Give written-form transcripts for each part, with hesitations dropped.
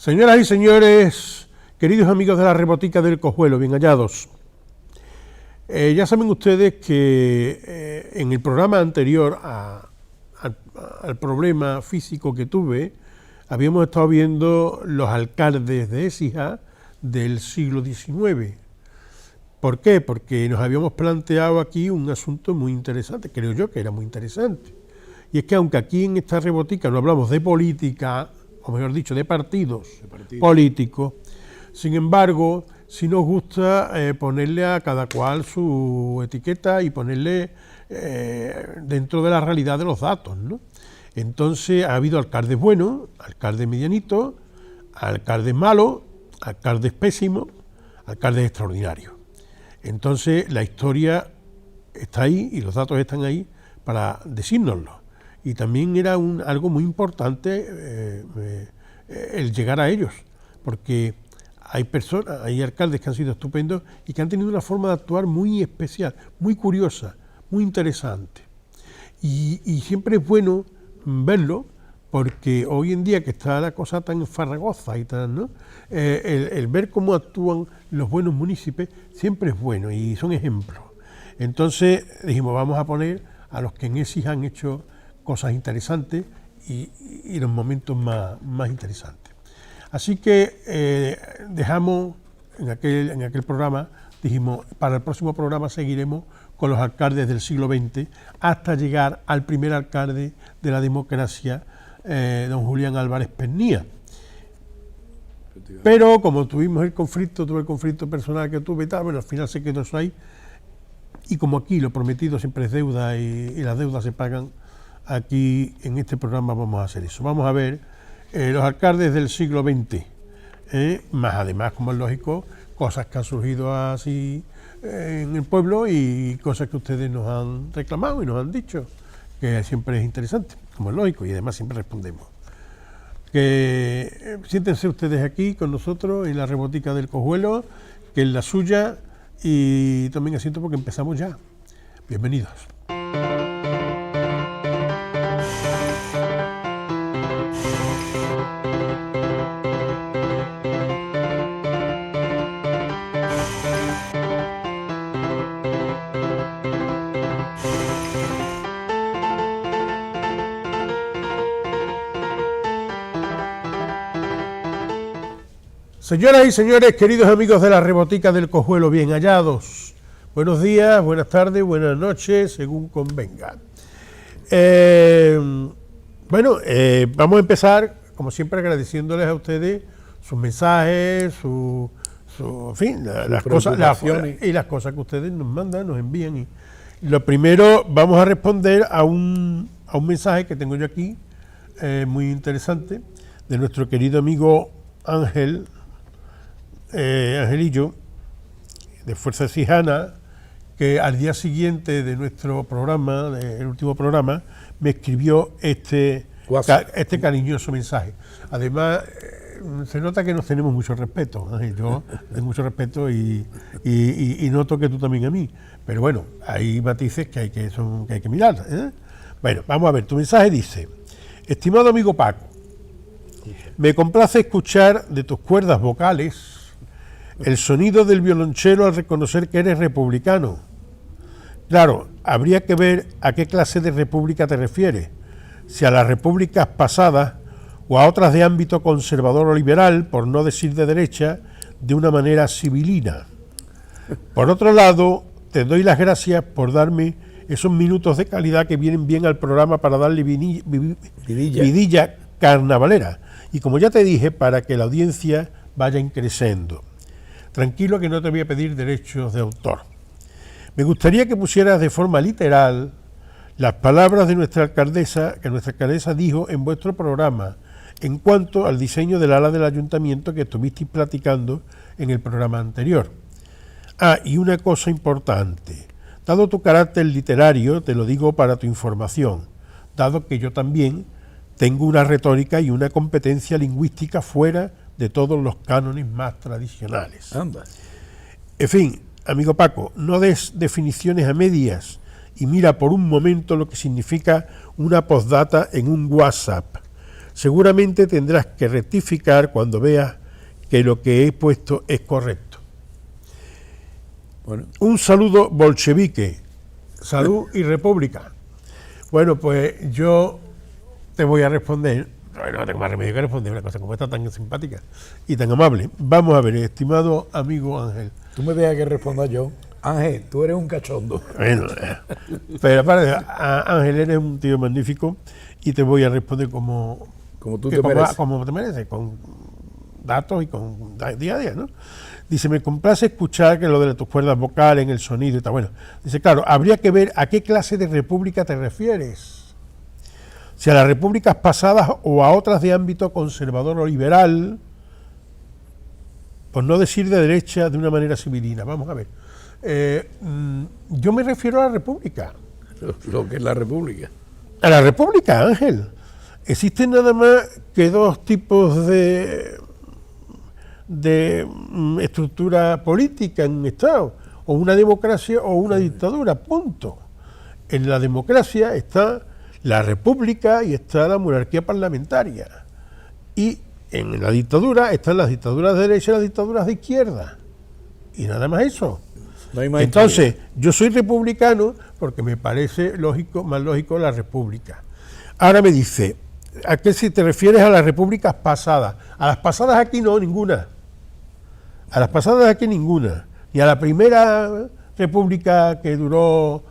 Señoras y señores, queridos amigos de la Rebotica del Cojuelo, bien hallados. Ya saben ustedes que en el programa anterior al problema físico que tuve, habíamos estado viendo los alcaldes de Écija del siglo XIX. ¿Por qué? Porque nos habíamos planteado aquí un asunto muy interesante, creo yo que era muy interesante. Y es que aunque aquí en esta Rebotica no hablamos de política, o mejor dicho, de partidos políticos, sin embargo, sí nos gusta ponerle a cada cual su etiqueta y ponerle dentro de la realidad de los datos, ¿no? Entonces ha habido alcaldes buenos, alcaldes medianitos, alcaldes malos, alcaldes pésimos, alcaldes extraordinarios. Entonces la historia está ahí y los datos están ahí para decírnoslo. Y también era algo muy importante el llegar a ellos, porque hay personas, hay alcaldes que han sido estupendos y que han tenido una forma de actuar muy especial, muy curiosa, muy interesante. Y siempre es bueno verlo, porque hoy en día que está la cosa tan farragosa y tan, ¿no? El ver cómo actúan los buenos municipios siempre es bueno y son ejemplos. Entonces dijimos, vamos a poner a los que en Écija han hecho cosas interesantes y los momentos más interesantes. Así que dejamos en aquel programa, dijimos, para el próximo programa seguiremos con los alcaldes del siglo XX hasta llegar al primer alcalde de la democracia, don Julián Álvarez Pernía. Pero como tuve el conflicto personal que tuve y tal, bueno, al final se quedó eso ahí. Y como aquí lo prometido siempre es deuda y las deudas se pagan, aquí en este programa vamos a hacer eso. Vamos a ver los alcaldes del siglo XX, más además, como es lógico, cosas que han surgido así en el pueblo y cosas que ustedes nos han reclamado y nos han dicho, que siempre es interesante, como es lógico, y además siempre respondemos. Que siéntense ustedes aquí con nosotros en la Rebotica del Cojuelo, que es la suya, y tomen asiento porque empezamos ya. Bienvenidos. Señoras y señores, queridos amigos de la Rebotica del Cojuelo, bien hallados. Buenos días, buenas tardes, buenas noches, según convenga. Vamos a empezar, como siempre, agradeciéndoles a ustedes sus mensajes, en fin, las cosas que ustedes nos mandan, nos envían. Y lo primero, vamos a responder a un mensaje que tengo yo aquí, muy interesante, de nuestro querido amigo Angelillo, de Fuerza Cijana, que al día siguiente de nuestro programa, del último programa, me escribió este cariñoso mensaje. Además, se nota que nos tenemos mucho respeto, Ángel. Yo tengo mucho respeto y noto que tú también a mí. Pero bueno, hay matices que hay que mirar, ¿eh? Bueno, vamos a ver, tu mensaje dice: estimado amigo Paco, me complace escuchar de tus cuerdas vocales el sonido del violonchelo al reconocer que eres republicano. Claro, habría que ver a qué clase de república te refieres, si a las repúblicas pasadas o a otras de ámbito conservador o liberal, por no decir de derecha, de una manera civilina. Por otro lado, te doy las gracias por darme esos minutos de calidad que vienen bien al programa para darle vidilla carnavalera. Y como ya te dije, para que la audiencia vaya increciendo. Tranquilo que no te voy a pedir derechos de autor. Me gustaría que pusieras de forma literal las palabras de nuestra alcaldesa, que nuestra alcaldesa dijo en vuestro programa, en cuanto al diseño del ala del ayuntamiento que estuvisteis platicando en el programa anterior. Y una cosa importante. Dado tu carácter literario, te lo digo para tu información, dado que yo también tengo una retórica y una competencia lingüística fuera de todos los cánones más tradicionales. Ambas. En fin, amigo Paco, no des definiciones a medias y mira por un momento lo que significa una postdata en un WhatsApp. Seguramente tendrás que rectificar cuando veas que lo que he puesto es correcto. Bueno. Un saludo bolchevique, salud y república. Bueno, pues yo te voy a responder, no tengo más remedio que responder una cosa como esta tan simpática y tan amable. Vamos a ver, estimado amigo Ángel. Tú me dejas que responda yo. Ángel, tú eres un cachondo. Bueno, pero Ángel, eres un tío magnífico y te voy a responder como tú te mereces. Como te mereces, con datos y con día a día, ¿no? Dice, me complace escuchar que lo de tus cuerdas vocales, en el sonido y tal. Bueno, dice, claro, habría que ver a qué clase de república te refieres. Si a las repúblicas pasadas o a otras de ámbito conservador o liberal, por no decir de derecha de una manera civilina. Vamos a ver. Yo me refiero a la república. Lo que es la república. A la república, Ángel. Existen nada más que dos tipos de estructura política en un Estado, o una democracia o una dictadura, punto. En la democracia está la república y está la monarquía parlamentaria. Y en la dictadura están las dictaduras de derecha y las dictaduras de izquierda. Y nada más eso. No hay más. Entonces, yo soy republicano porque me parece lógico, más lógico la república. Ahora me dice, ¿a qué si te refieres a las repúblicas pasadas? A las pasadas aquí no, ninguna. A las pasadas aquí ninguna. Ni a la primera república que duró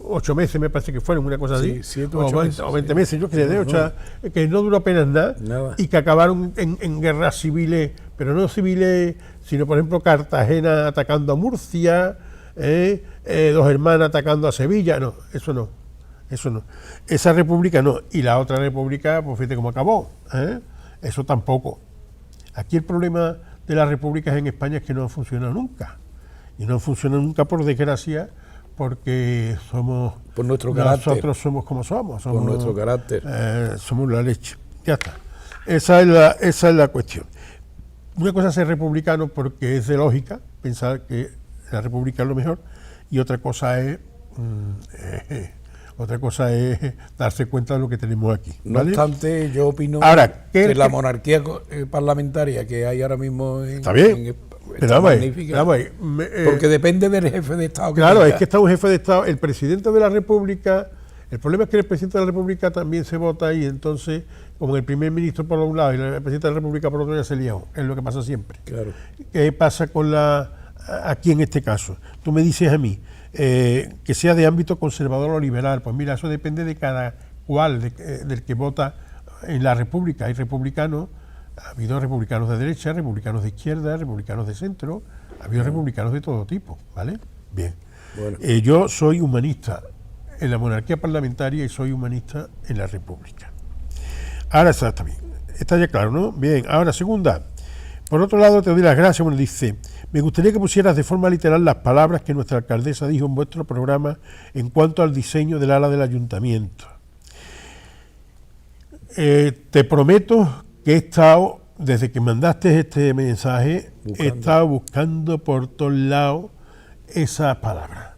8 meses, me parece que fueron, una cosa así. 7, o 8 20, meses. o 20 meses, yo que sé, de 8, que no duró apenas nada. Y que acabaron en guerras civiles, pero no civiles, sino por ejemplo Cartagena atacando a Murcia, Dos Hermanas atacando a Sevilla. No, eso no. Esa república no. Y la otra república, pues fíjate cómo acabó. Eso tampoco. Aquí el problema de las repúblicas en España es que no han funcionado nunca. Y no han funcionado nunca, por desgracia, porque somos... Por nuestro carácter. Nosotros somos como somos. Por nuestro carácter. Somos la leche. Ya está. Esa es la cuestión. Una cosa es ser republicano porque es de lógica, pensar que la república es lo mejor, y otra cosa es darse cuenta de lo que tenemos aquí. ¿Vale? No obstante, yo opino ahora, que la monarquía parlamentaria que hay ahora mismo está bien, está magnífica. Porque depende del jefe de Estado. Claro, es que está un jefe de Estado, el presidente de la República. El problema es que el presidente de la República también se vota y entonces, como el primer ministro por un lado y el presidente de la República por otro, ya se lió. Es lo que pasa siempre. Claro. ¿Qué pasa con aquí en este caso? Tú me dices a mí que sea de ámbito conservador o liberal. Pues mira, eso depende de cada cual, del que vota en la República. Hay republicanos, ha habido republicanos de derecha, republicanos de izquierda, republicanos de centro, ha habido republicanos de todo tipo, ¿vale? Bien. Bueno. Yo soy humanista en la monarquía parlamentaria y soy humanista en la república. Ahora está bien. Está ya claro, ¿no? Bien. Ahora, segunda. Por otro lado, te doy las gracias. Bueno, dice, me gustaría que pusieras de forma literal las palabras que nuestra alcaldesa dijo en vuestro programa en cuanto al diseño del ala del ayuntamiento. Te prometo que he estado, desde que mandaste este mensaje, he estado buscando por todos lados esas palabras.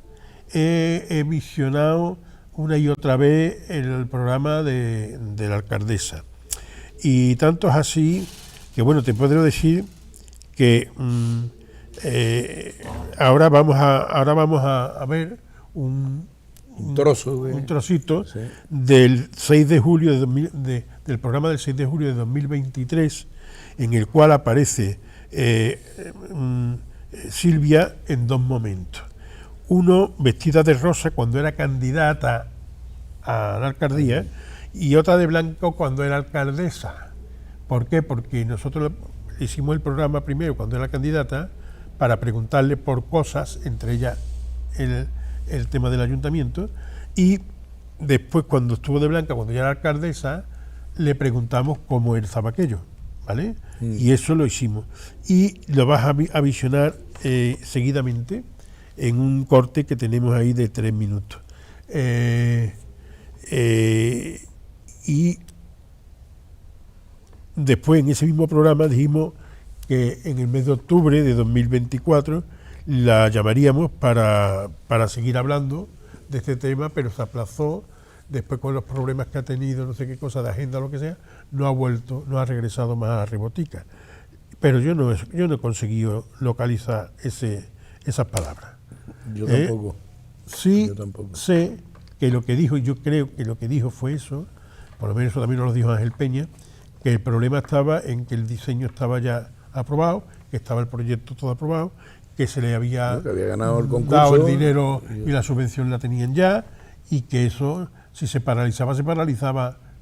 He visionado una y otra vez el programa de la alcaldesa. Y tanto es así que, bueno, te podré decir que ahora vamos a ver un trocito sí, del 6 de julio del programa del 6 de julio de 2023, en el cual aparece Silvia en 2 momentos. Uno vestida de rosa cuando era candidata a la alcaldía y otra de blanco cuando era alcaldesa. ¿Por qué? Porque nosotros hicimos el programa primero cuando era candidata para preguntarle por cosas, entre ellas el tema del ayuntamiento, y después cuando estuvo de blanca, cuando ya era alcaldesa, le preguntamos cómo estaba aquello, ¿vale? Y eso lo hicimos. Y lo vas a visionar seguidamente en un corte que tenemos ahí de 3 minutos. Y después en ese mismo programa dijimos que en el mes de octubre de 2024 la llamaríamos para seguir hablando de este tema, pero se aplazó después con los problemas que ha tenido, no sé qué cosa, de agenda o lo que sea, no ha vuelto, no ha regresado más a la Rebotica. Pero yo no he conseguido localizar esas palabras. Yo tampoco. Sí, sé que lo que dijo, yo creo que lo que dijo fue eso, por lo menos eso también nos lo dijo Ángel Peña, que el problema estaba en que el diseño estaba ya aprobado, que estaba el proyecto todo aprobado, que se le había ganado el concurso, dado el dinero y la subvención la tenían ya, y que eso, si se paralizaba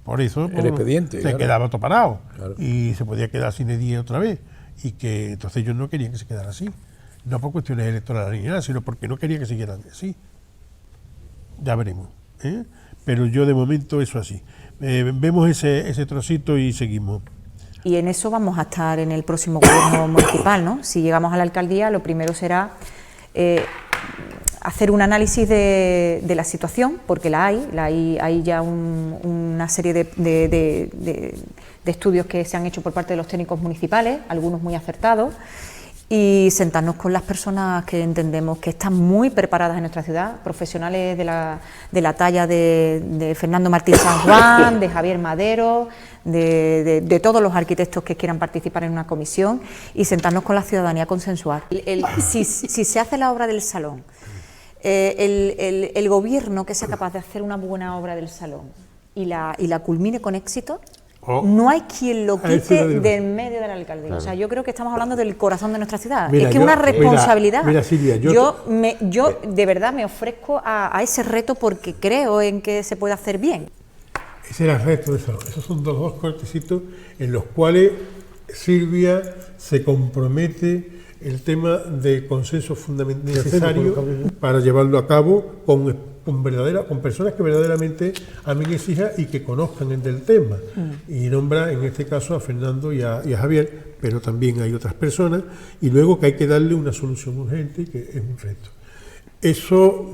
por eso el expediente, se quedaba todo parado, claro. Y se podía quedar sin edie otra vez, y que entonces ellos no querían que se quedara así, no por cuestiones electorales ni nada, sino porque no querían que siguieran así. Ya veremos, ¿eh? Pero yo de momento eso así. Vemos ese trocito y seguimos. Y en eso vamos a estar en el próximo gobierno municipal, ¿no? Si llegamos a la alcaldía, lo primero será hacer un análisis de la situación, porque hay ya una serie de estudios que se han hecho por parte de los técnicos municipales, algunos muy acertados, y sentarnos con las personas que entendemos que están muy preparadas en nuestra ciudad, profesionales de la talla de Fernando Martín San Juan, de Javier Madero, de todos los arquitectos que quieran participar en una comisión, y sentarnos con la ciudadanía a consensuar. Si se hace la obra del salón, el gobierno que sea capaz de hacer una buena obra del salón y la culmine con éxito, no hay quien lo quite del medio de la alcaldía. Claro. O sea, yo creo que estamos hablando del corazón de nuestra ciudad. Mira, es que una responsabilidad. Mira, Silvia, yo de verdad me ofrezco a ese reto porque creo en que se puede hacer bien. Ese era el reto de eso. Esos son dos cortecitos en los cuales Silvia se compromete el tema de consenso fundamental necesario para llevarlo a cabo con personas que verdaderamente amen esa hija y que conozcan del tema. Y nombra en este caso a Fernando y a Javier, pero también hay otras personas, y luego que hay que darle una solución urgente, que es un reto. ¿Eso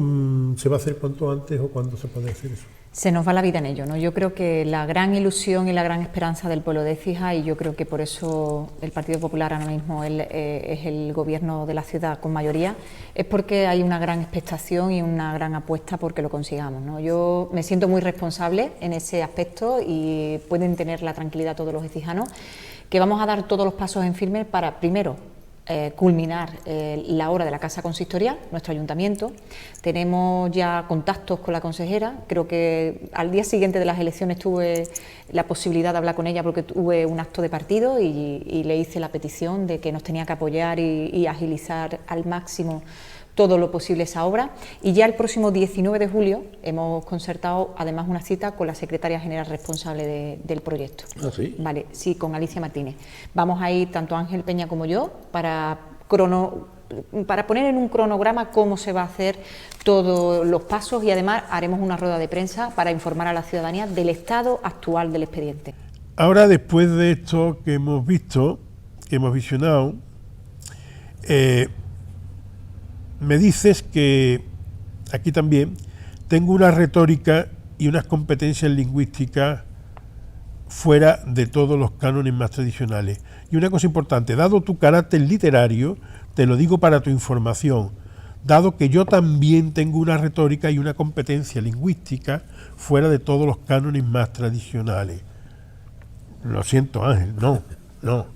se va a hacer cuanto antes o cuándo se puede hacer eso? Se nos va la vida en ello, ¿no? Yo creo que la gran ilusión y la gran esperanza del pueblo de Écija, y yo creo que por eso el Partido Popular ahora mismo es el gobierno de la ciudad con mayoría, es porque hay una gran expectación y una gran apuesta porque lo consigamos, ¿no? Yo me siento muy responsable en ese aspecto y pueden tener la tranquilidad todos los ecijanos que vamos a dar todos los pasos en firme para, primero, culminar la obra de la Casa Consistorial, nuestro ayuntamiento. Tenemos ya contactos con la consejera, creo que al día siguiente de las elecciones tuve la posibilidad de hablar con ella porque tuve un acto de partido y le hice la petición de que nos tenía que apoyar y agilizar al máximo todo lo posible esa obra, y ya el próximo 19 de julio hemos concertado además una cita con la secretaria general responsable del proyecto. ¿Ah, sí? Vale, sí, con Alicia Martínez. Vamos a ir tanto Ángel Peña como yo para poner en un cronograma cómo se va a hacer todos los pasos, y además haremos una rueda de prensa para informar a la ciudadanía del estado actual del expediente. Ahora, después de esto que hemos visto, que hemos visionado, me dices que aquí también tengo una retórica y unas competencias lingüísticas fuera de todos los cánones más tradicionales. Y una cosa importante, dado tu carácter literario, te lo digo para tu información, dado que yo también tengo una retórica y una competencia lingüística fuera de todos los cánones más tradicionales. Lo siento, Ángel, no.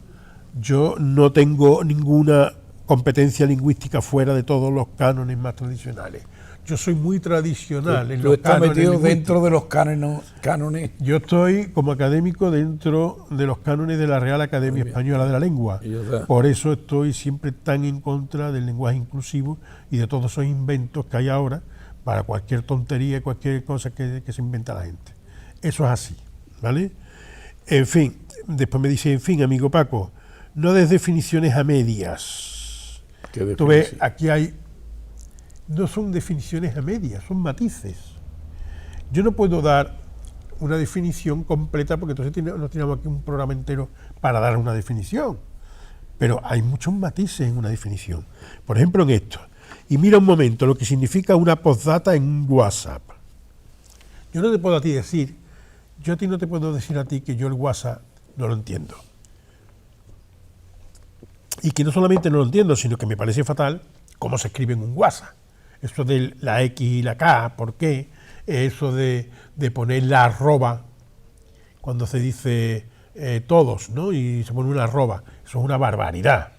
Yo no tengo ninguna competencia lingüística fuera de todos los cánones más tradicionales. Yo soy muy tradicional en los cánones metido dentro de los cánones. Yo estoy como académico dentro de los cánones de la Real Academia Española de la Lengua. Por eso estoy siempre tan en contra del lenguaje inclusivo y de todos esos inventos que hay ahora para cualquier tontería, cualquier cosa que se inventa la gente. Eso es así, ¿vale? En fin, después me dice, en fin, amigo Paco, no des definiciones a medias. Tú ves, aquí no son definiciones a medias, son matices. Yo no puedo dar una definición completa porque entonces no tenemos aquí un programa entero para dar una definición. Pero hay muchos matices en una definición. Por ejemplo, en esto. Y mira un momento lo que significa una postdata en WhatsApp. Yo no te puedo a ti decir, yo a ti no te puedo decir a ti que yo el WhatsApp no lo entiendo. Y que no solamente no lo entiendo, sino que me parece fatal cómo se escribe en un WhatsApp. Esto de la X y la K, ¿por qué? eso de poner la arroba cuando se dice todos, ¿no? Y se pone una arroba. Eso es una barbaridad.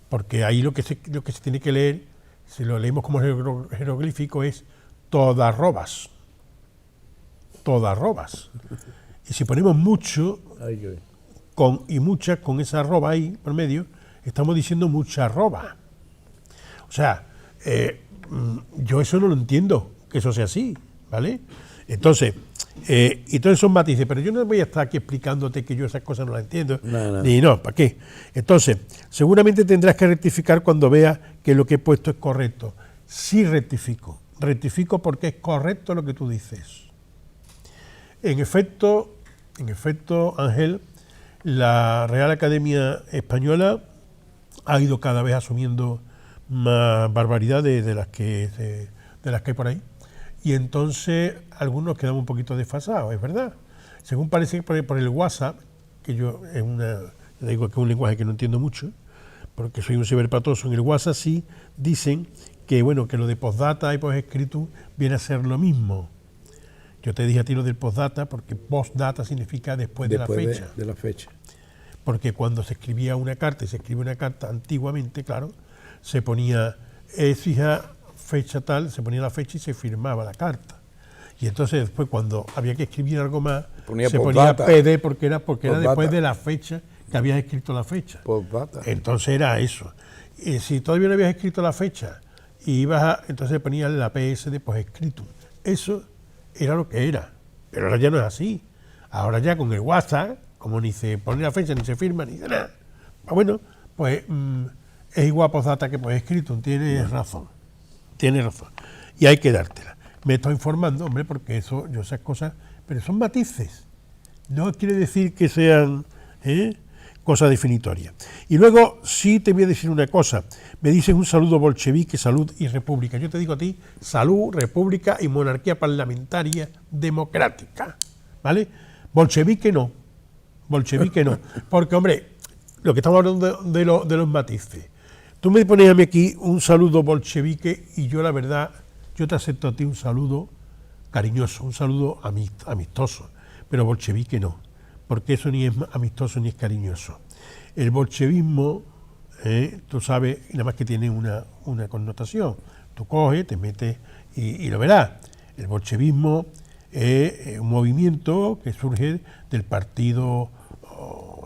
Porque ahí lo que se tiene que leer, si lo leemos como jeroglífico, es todas robas. Todas robas. Y si ponemos mucho y muchas con esa arroba ahí por medio, estamos diciendo mucha arroba. O sea, yo eso no lo entiendo, que eso sea así, ¿vale? Entonces, y todos esos matices, pero yo no voy a estar aquí explicándote que yo esas cosas no las entiendo, ni no, ¿para qué? Entonces, seguramente tendrás que rectificar cuando veas que lo que he puesto es correcto. Sí rectifico porque es correcto lo que tú dices. En efecto, Ángel, la Real Academia Española ha ido cada vez asumiendo más barbaridades de las que hay por ahí. Y entonces algunos quedan un poquito desfasados, es verdad. Según parece por el WhatsApp, que yo digo que es un lenguaje que no entiendo mucho, porque soy un ciberpatoso, en el WhatsApp sí dicen que bueno, que lo de postdata y postscriptum viene a ser lo mismo. Yo te dije a ti lo del postdata porque postdata significa después de la fecha. Porque cuando se escribía una carta, y se escribe una carta antiguamente, claro, se ponía fija fecha tal, se ponía la fecha y se firmaba la carta. Y entonces después cuando había que escribir algo más, se ponía PD porque era después de la fecha que habías escrito la fecha. Entonces era eso. Y si todavía no habías escrito la fecha y entonces ponía la PS de postscriptum. Eso era lo que era. Pero ahora ya no es así. Ahora ya con el WhatsApp, como ni se pone la fecha, ni se firma, ni nada. Bueno, pues es igual postdata que postscriptum. Tienes razón. Y hay que dártela. Me estoy informando, hombre, porque eso, yo esas cosas, pero son matices. No quiere decir que sean cosas definitorias. Y luego sí te voy a decir una cosa. Me dices un saludo bolchevique, salud y república. Yo te digo a ti, salud, república y monarquía parlamentaria democrática. ¿Vale? Bolchevique no. Porque, hombre, lo que estamos hablando de los matices. Tú me pones a mí aquí un saludo bolchevique y yo la verdad, yo te acepto a ti un saludo cariñoso, un saludo amistoso, pero bolchevique no, porque eso ni es amistoso ni es cariñoso. El bolchevismo, tú sabes, nada más que tiene una connotación. Tú coges, te metes y lo verás. El bolchevismo es un movimiento que surge del Partido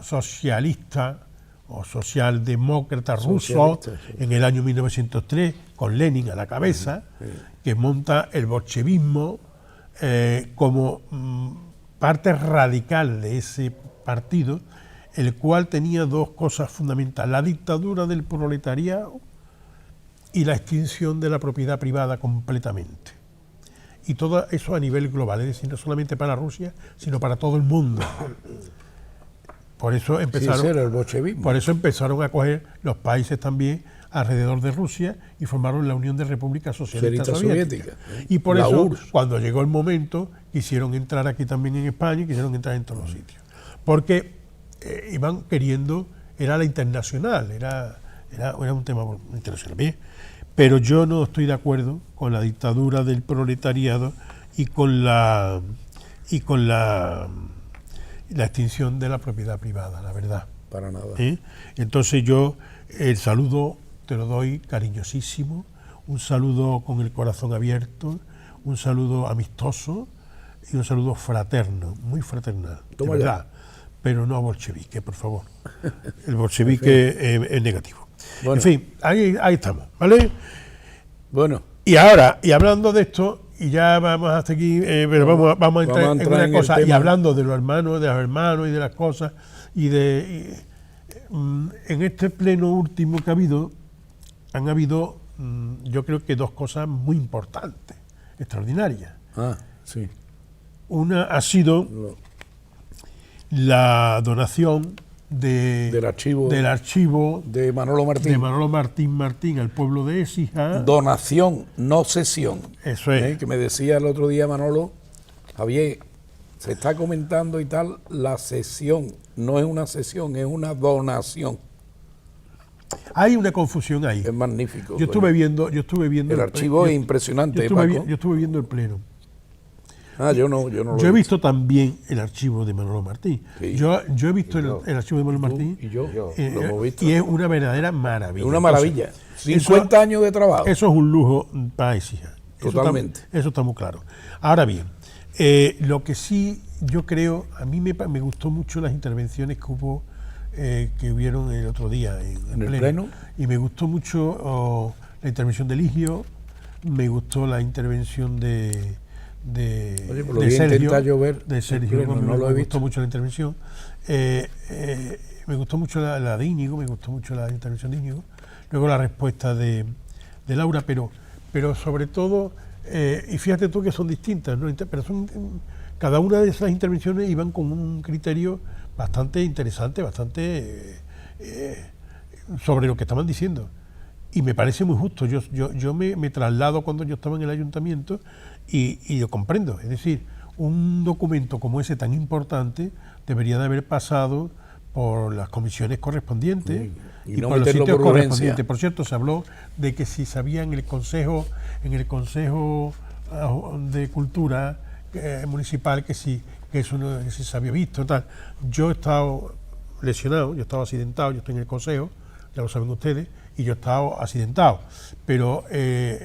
Socialista o socialdemócrata ruso en el año 1903, con Lenin a la cabeza, que monta el bolchevismo como parte radical de ese partido, el cual tenía dos cosas fundamentales: la dictadura del proletariado y la extinción de la propiedad privada completamente. Y todo eso a nivel global, es decir, no solamente para Rusia, sino para todo el mundo. Por eso empezaron a coger los países también alrededor de Rusia y formaron la Unión de Repúblicas Socialistas Soviéticas. Y por eso, cuando llegó el momento, quisieron entrar aquí también en España y quisieron entrar en todos los sitios. Porque iban queriendo, era la internacional, era un tema internacional. Bien, pero yo no estoy de acuerdo con la dictadura del proletariado y con la extinción de la propiedad privada, la verdad. Para nada. Entonces yo el saludo te lo doy cariñosísimo, un saludo con el corazón abierto, un saludo amistoso y un saludo fraterno, muy fraternal, de verdad, pero no bolchevique, por favor. El bolchevique es negativo. Bueno. En fin, ahí estamos, ¿vale? Bueno. Y ahora, y hablando de esto, y ya vamos hasta aquí, pero vamos a entrar en una cosa, y hablando de los hermanos, y de las cosas, en este pleno último que han habido, yo creo que dos cosas muy importantes, extraordinarias. Sí. Una ha sido la donación del archivo de Manolo Martín al pueblo de Écija. Donación, no cesión. Eso es. Que me decía el otro día Manolo, Javier, se está comentando y tal, la cesión no es una cesión, es una donación. hay una confusión ahí. Es magnífico. Yo estuve viendo El archivo es impresionante, Paco. yo estuve viendo el pleno. Yo no lo Yo he visto también el archivo de Manolo Martín. Sí. Yo he visto el archivo de Manolo Martín. Y yo lo hemos visto. Y es una verdadera maravilla. Una maravilla. 50 años de trabajo. Eso es un lujo para Écija. Totalmente. Eso está muy claro. Ahora bien, lo que sí yo creo, a mí me gustó mucho las intervenciones que hubo, que hubieron el otro día en el pleno. Y me gustó mucho la intervención de Ligio, me gustó la intervención de Sergio. Yo ver de Sergio, pleno, no lo he me visto. gustó mucho la intervención. Me gustó mucho la de Íñigo, me gustó mucho la intervención de Íñigo. Luego la respuesta de Laura, pero sobre todo, y fíjate tú que son distintas, ¿no? Pero cada una de esas intervenciones iban con un criterio bastante interesante, bastante sobre lo que estaban diciendo. Y me parece muy justo. Yo me traslado cuando yo estaba en el ayuntamiento y lo comprendo. Es decir, un documento como ese tan importante debería de haber pasado por las comisiones correspondientes y no por los meterlo sitios por urgencia. correspondientes. Por cierto, se habló de que si sabía en el consejo de Cultura municipal que eso no que si se había visto tal. Yo he estado lesionado, yo he estado accidentado, yo estoy en el consejo, ya lo saben ustedes, y yo he estado accidentado, pero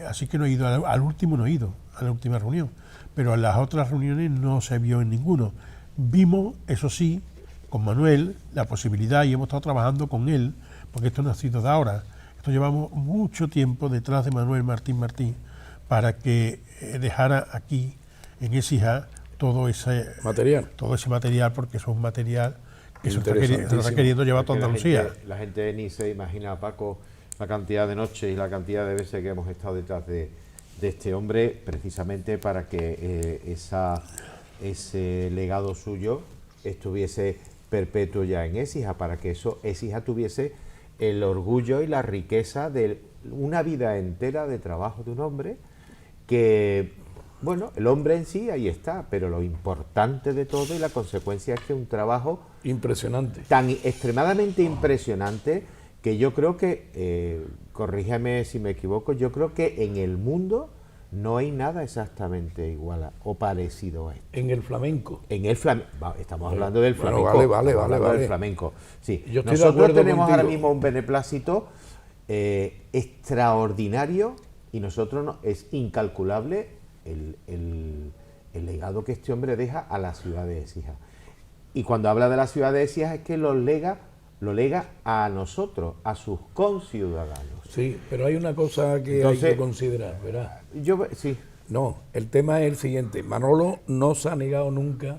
así que no he ido al último, no he ido a la última reunión, pero a las otras reuniones no se vio en ninguno. Vimos, eso sí, con Manuel la posibilidad, y hemos estado trabajando con él, porque esto no ha sido de ahora, esto llevamos mucho tiempo detrás de Manuel Martín para que dejara aquí en Écija todo ese material, porque eso es un material que se está queriendo llevar a toda Andalucía. La gente ni se imagina, Paco, la cantidad de noches y la cantidad de veces que hemos estado detrás de este hombre, precisamente para que ese legado suyo estuviese perpetuo ya en Écija, para que Écija tuviese el orgullo y la riqueza de una vida entera de trabajo de un hombre que, bueno, el hombre en sí ahí está, pero lo importante de todo y la consecuencia es que un trabajo impresionante, tan extremadamente impresionante, que yo creo que, corrígeme si me equivoco, yo creo que en el mundo no hay nada exactamente igual o parecido a esto. En el flamenco. Estamos hablando del flamenco. Bueno, vale. Del flamenco. Sí. Yo estoy Nosotros tenemos contigo. ahora mismo un beneplácito extraordinario y es incalculable el legado que este hombre deja a la ciudad de Écija. Y cuando habla de la ciudad de Écija es que lo lega a nosotros, a sus conciudadanos. Sí, pero hay una cosa que hay que considerar, ¿verdad? Sí. No, el tema es el siguiente. Manolo no se ha negado nunca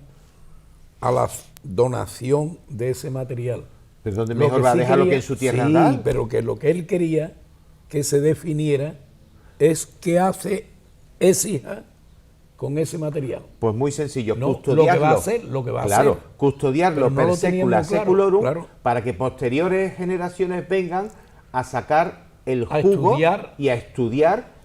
a la donación de ese material. ¿Pero dónde mejor va a dejarlo que en su tierra natal? Sí, pero que lo que él quería que se definiera es qué hace Écija con ese material. Pues muy sencillo, no, custodiarlo. Lo que va a hacer. Claro, custodiarlo per secula seculorum, claro, para que posteriores generaciones vengan a sacar el jugo y a estudiar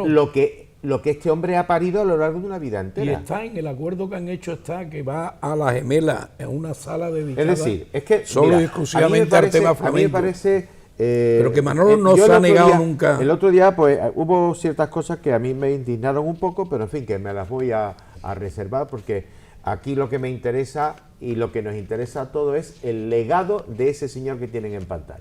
lo que este hombre ha parido a lo largo de una vida entera. Y está en el acuerdo que han hecho, que va a la Gemela, en una sala dedicada. Es decir, es que solo y exclusivamente al tema flamenco. A mí me parece... pero que Manolo no se ha negado nunca. El otro día, pues, hubo ciertas cosas que a mí me indignaron un poco, pero en fin, que me las voy a reservar, porque aquí lo que me interesa y lo que nos interesa a todos es el legado de ese señor que tienen en pantalla.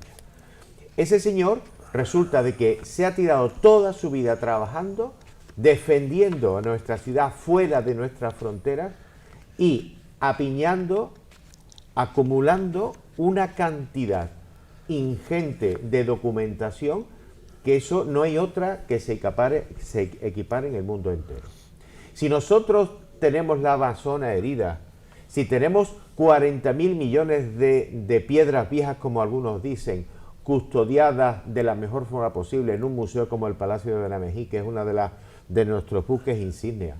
Ese señor resulta de que se ha tirado toda su vida trabajando, defendiendo a nuestra ciudad fuera de nuestras fronteras y apiñando, acumulando una cantidad ingente de documentación, que eso no hay otra que se equipare en el mundo entero. Si nosotros tenemos la Amazona herida, si tenemos 40.000 millones de piedras viejas, como algunos dicen, custodiadas de la mejor forma posible en un museo como el Palacio de Benamejí, que es una de nuestros buques insignia,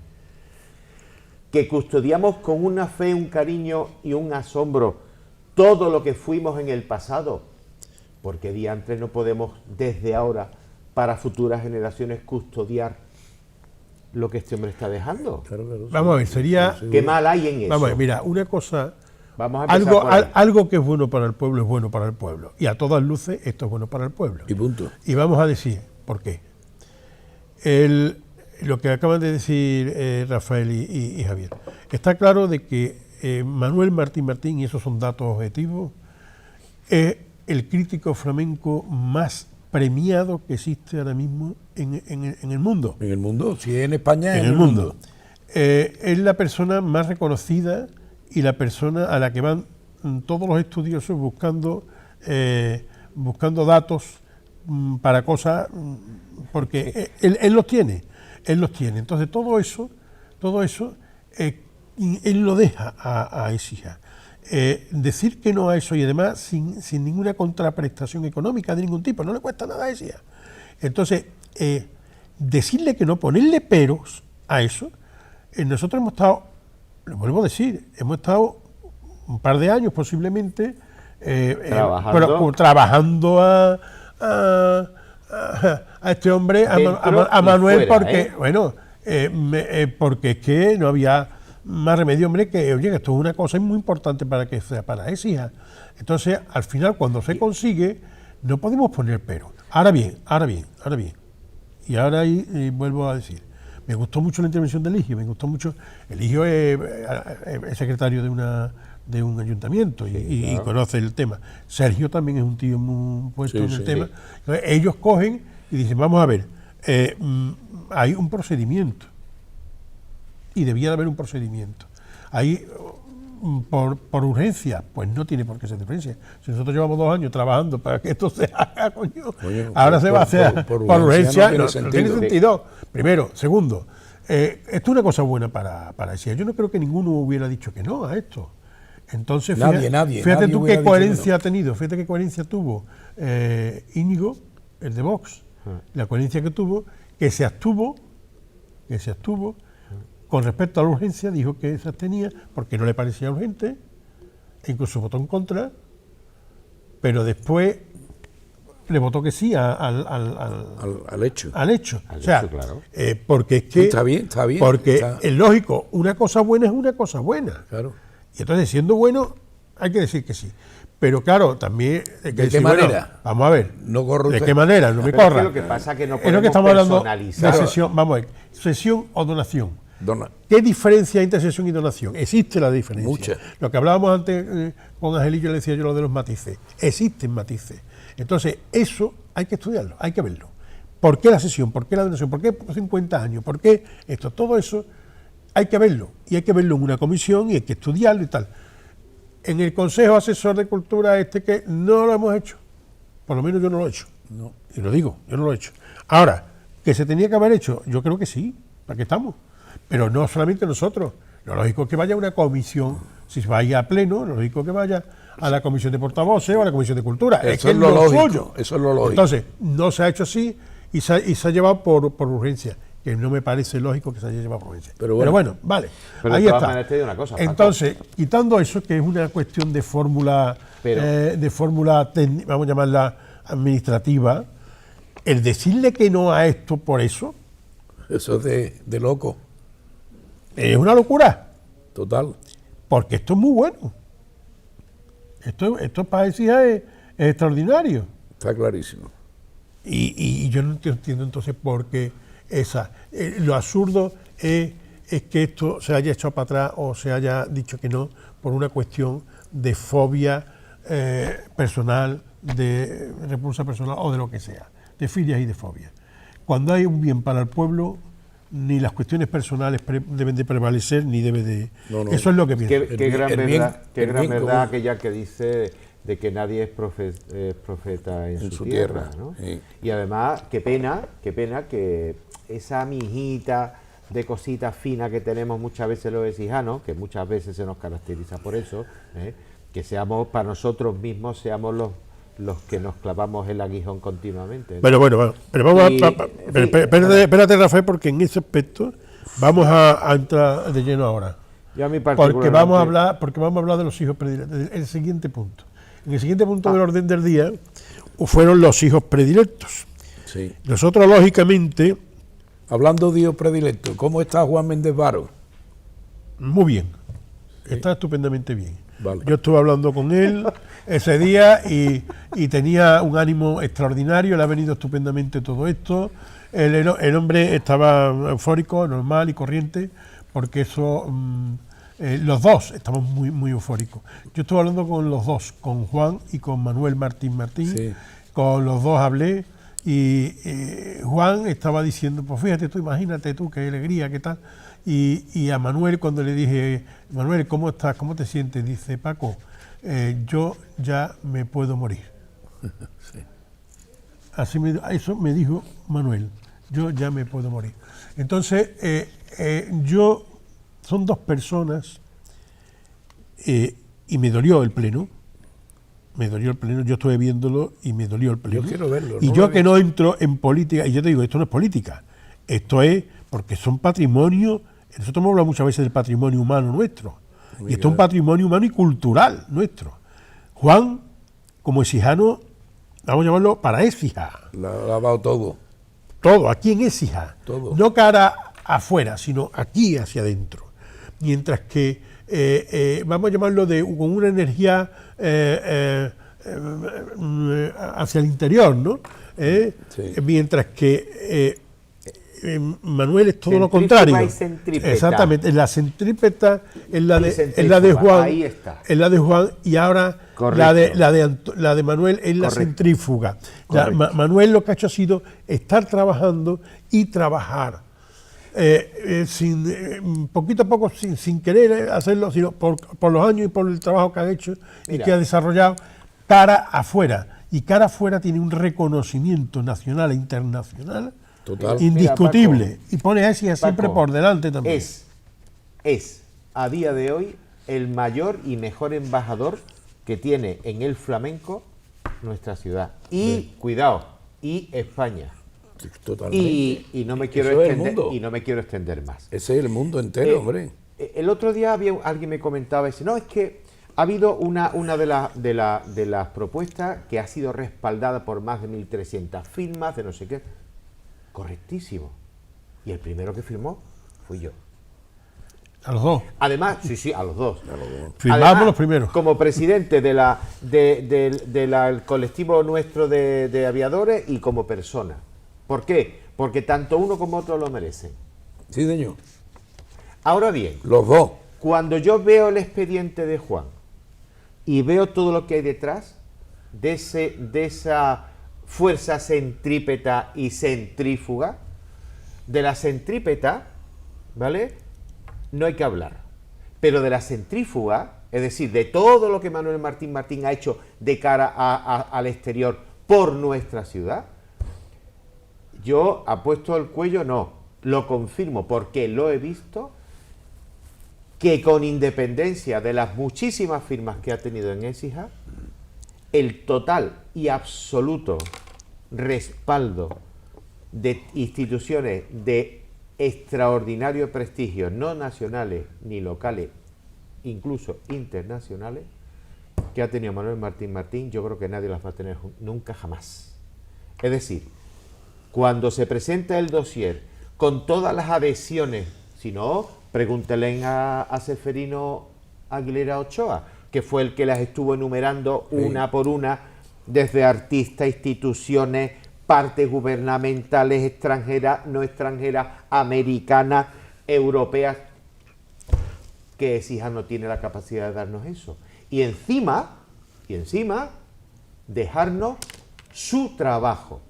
que custodiamos con una fe, un cariño y un asombro todo lo que fuimos en el pasado, ¿por qué diantres no podemos desde ahora para futuras generaciones custodiar lo que este hombre está dejando? Vamos a ver, sería... ¿Qué mal hay en eso? Vamos a ver, mira, una cosa Vamos a empezar por ahí. algo que es bueno para el pueblo es bueno para el pueblo. Y a todas luces esto es bueno para el pueblo. Y punto. Y vamos a decir por qué. Lo que acaban de decir Rafael y Javier. Está claro de que Manuel Martín, y esos son datos objetivos, es el crítico flamenco más premiado que existe ahora mismo en el mundo. En el mundo, si es en España, En el mundo. Es la persona más reconocida y la persona a la que van todos los estudiosos buscando datos para cosas, porque él los tiene. Entonces todo eso él lo deja a Écija. Decir que no a eso y además sin ninguna contraprestación económica de ningún tipo, no le cuesta nada a Écija. Entonces, decirle que no, ponerle peros a eso, nosotros hemos estado, lo vuelvo a decir, hemos estado un par de años posiblemente trabajando a este hombre, a Manuel, fuera, porque, bueno, porque es que no había más remedio, hombre, que, oye, esto es una cosa muy importante para que sea para Écija. Entonces, al final, cuando se consigue, no podemos poner pero. Ahora bien, y ahora ahí vuelvo a decir, me gustó mucho la intervención de Eligio, Eligio es secretario de un ayuntamiento y conoce el tema. Sergio también es un tío muy puesto en el tema. Entonces, ellos cogen y dicen, vamos a ver, hay un procedimiento y debía de haber un procedimiento. Ahí, por urgencia, pues no tiene por qué ser de urgencia. Si nosotros llevamos 2 años trabajando para que esto se haga, coño, ahora se va a hacer por urgencia, no tiene sentido. Primero. Segundo, esto es una cosa buena para Écija. Yo no creo que ninguno hubiera dicho que no a esto. Entonces, fíjate tú qué coherencia ha tenido, fíjate qué coherencia tuvo Íñigo, el de Vox, la coherencia que tuvo, que se abstuvo con respecto a la urgencia, dijo que se abstenía porque no le parecía urgente, e incluso votó en contra, pero después le votó que sí al hecho. O sea, claro. Porque es que... Está bien. Porque es lógico, una cosa buena es una cosa buena. Claro. Y entonces, siendo bueno, hay que decir que sí. Pero claro, también... ¿De qué manera? Bueno, vamos a ver. No corro ¿De qué manera? No me Pero es corra. que lo que pasa es que no Es lo que podemos estamos hablando de personalizar. sesión. Vamos a ver. Sesión o donación. ¿Qué diferencia hay entre sesión y donación? Existe la diferencia. Mucha. Lo que hablábamos antes con Angelillo, le decía yo lo de los matices. Existen matices. Entonces, eso hay que estudiarlo, hay que verlo. ¿Por qué la sesión? ¿Por qué la donación? ¿Por qué 50 años? ¿Por qué esto? Todo eso hay que verlo. Y hay que verlo en una comisión y hay que estudiarlo y tal. En el Consejo Asesor de Cultura que no lo hemos hecho. Por lo menos yo no lo he hecho. No. Y lo digo, yo no lo he hecho. Ahora, ¿que se tenía que haber hecho? Yo creo que sí. ¿Para qué estamos? Pero no solamente nosotros. Lo lógico es que vaya a una comisión, si vaya a pleno, lo lógico es que vaya a la comisión de portavoces o a la comisión de cultura. Eso es lo lógico. Eso es lo lógico. Entonces, no se ha hecho así y se ha llevado por urgencia, que no me parece lógico que se haya llevado por urgencia. Pero bueno, vale. Pero ahí de todas está. maneras te digo una cosa, Paco. Entonces, quitando eso, que es una cuestión de fórmula, vamos a llamarla administrativa, el decirle que no a esto por eso... Eso es de loco. Es una locura. Total. Porque esto es muy bueno. Esto para Écija es extraordinario. Está clarísimo. Y yo no entiendo entonces por qué lo absurdo es que esto se haya echado para atrás o se haya dicho que no por una cuestión de fobia personal, de repulsa personal o de lo que sea, de filias y de fobias. Cuando hay un bien para el pueblo, ni las cuestiones personales deben de prevalecer, ni debe de... No. Eso es lo que pienso. Qué gran verdad aquella que dice de que nadie es profeta en su tierra, ¿no? Sí. Y además, qué pena que esa mijita de cositas finas que tenemos muchas veces los écijanos, que muchas veces se nos caracteriza por eso, que seamos para nosotros mismos, seamos los que nos clavamos el aguijón continuamente, ¿no? Bueno, pero vamos espérate, Rafael, porque en ese aspecto vamos a entrar de lleno ahora. Yo a mí porque vamos a hablar de los hijos predilectos. El siguiente punto. En el siguiente punto del orden del día fueron los hijos predilectos. Sí. Nosotros, lógicamente... Hablando de hijos predilectos, ¿cómo está Juan Méndez Varo? Muy bien. Sí. Está estupendamente bien. Vale. Yo estuve hablando con él ese día y tenía un ánimo extraordinario, le ha venido estupendamente todo esto. El hombre estaba eufórico, normal y corriente, porque eso, los dos estamos muy, muy eufóricos. Yo estuve hablando con los dos, con Juan y con Manuel Martín Martín, Sí. con los dos hablé y Juan estaba diciendo, pues fíjate tú, imagínate tú, qué alegría, qué tal. Y a Manuel cuando le dije, Manuel, ¿cómo estás? ¿Cómo te sientes? Dice, Paco, yo ya me puedo morir. Sí. Eso me dijo Manuel, yo ya me puedo morir. Entonces, son dos personas y me dolió el pleno. Yo estuve viéndolo y me dolió el pleno. Yo quiero verlo. Y no yo lo he que no entro en política, y yo te digo, esto no es política, esto es porque son patrimonio, nosotros hemos hablado muchas veces del patrimonio humano nuestro, y esto es un patrimonio humano y cultural nuestro. Juan, como exijano, vamos a llamarlo para Écija, Lo ha lavado todo. todo, aquí en Écija, Todo. no cara afuera, sino aquí hacia adentro. Mientras que, vamos a llamarlo con una energía hacia el interior, ¿no? Sí. Mientras que Manuel es todo lo Centrífuga contrario. y centrípeta. Exactamente, la centrípeta es la Y de centrífuga, Juan, ahí está. es la de Juan, y ahora Correcto. la de Manuel es la Correcto. centrífuga. Correcto. Manuel lo que ha hecho ha sido estar trabajando y trabajar. Poquito a poco, sin querer hacerlo, sino por los años y por el trabajo que ha hecho y Mira. que ha desarrollado cara afuera. Y cara afuera tiene un reconocimiento nacional e internacional Total. indiscutible. Mira, Paco, y pone a Écija siempre Paco, por delante también. Es a día de hoy el mayor y mejor embajador que tiene en el flamenco nuestra ciudad. Y, cuidado, y España. Totalmente. Y no me Eso quiero es el extender, mundo. y no me quiero extender más. Ese es el mundo entero, hombre. El otro día alguien me comentaba, dice, no, es que ha habido una de las propuestas que ha sido respaldada por más de 1.300 firmas, de no sé qué. Correctísimo. Y el primero que firmó fui yo. A los dos. Además, sí, a los dos. Firmamos Además, los primeros. Como presidente del colectivo nuestro de aviadores y como persona. ¿Por qué? Porque tanto uno como otro lo merecen. Sí, señor. Ahora bien, Los dos. cuando yo veo el expediente de Juan y veo todo lo que hay detrás de esa fuerza centrípeta y centrífuga, de la centrípeta, ¿vale?, no hay que hablar. Pero de la centrífuga, es decir, de todo lo que Manuel Martín Martín ha hecho de cara al exterior por nuestra ciudad, yo apuesto el cuello, no, lo confirmo porque lo he visto, que con independencia de las muchísimas firmas que ha tenido en Écija, el total y absoluto respaldo de instituciones de extraordinario prestigio, no nacionales ni locales, incluso internacionales, que ha tenido Manuel Martín Martín, yo creo que nadie las va a tener nunca jamás. Es decir, cuando se presenta el dossier con todas las adhesiones, si no, pregúntenle a Ceferino Aguilera Ochoa, que fue el que las estuvo enumerando una por una, desde artistas, instituciones, partes gubernamentales, extranjeras, no extranjeras, americanas, europeas, que Écija no tiene la capacidad de darnos eso. Y encima, dejarnos su trabajo.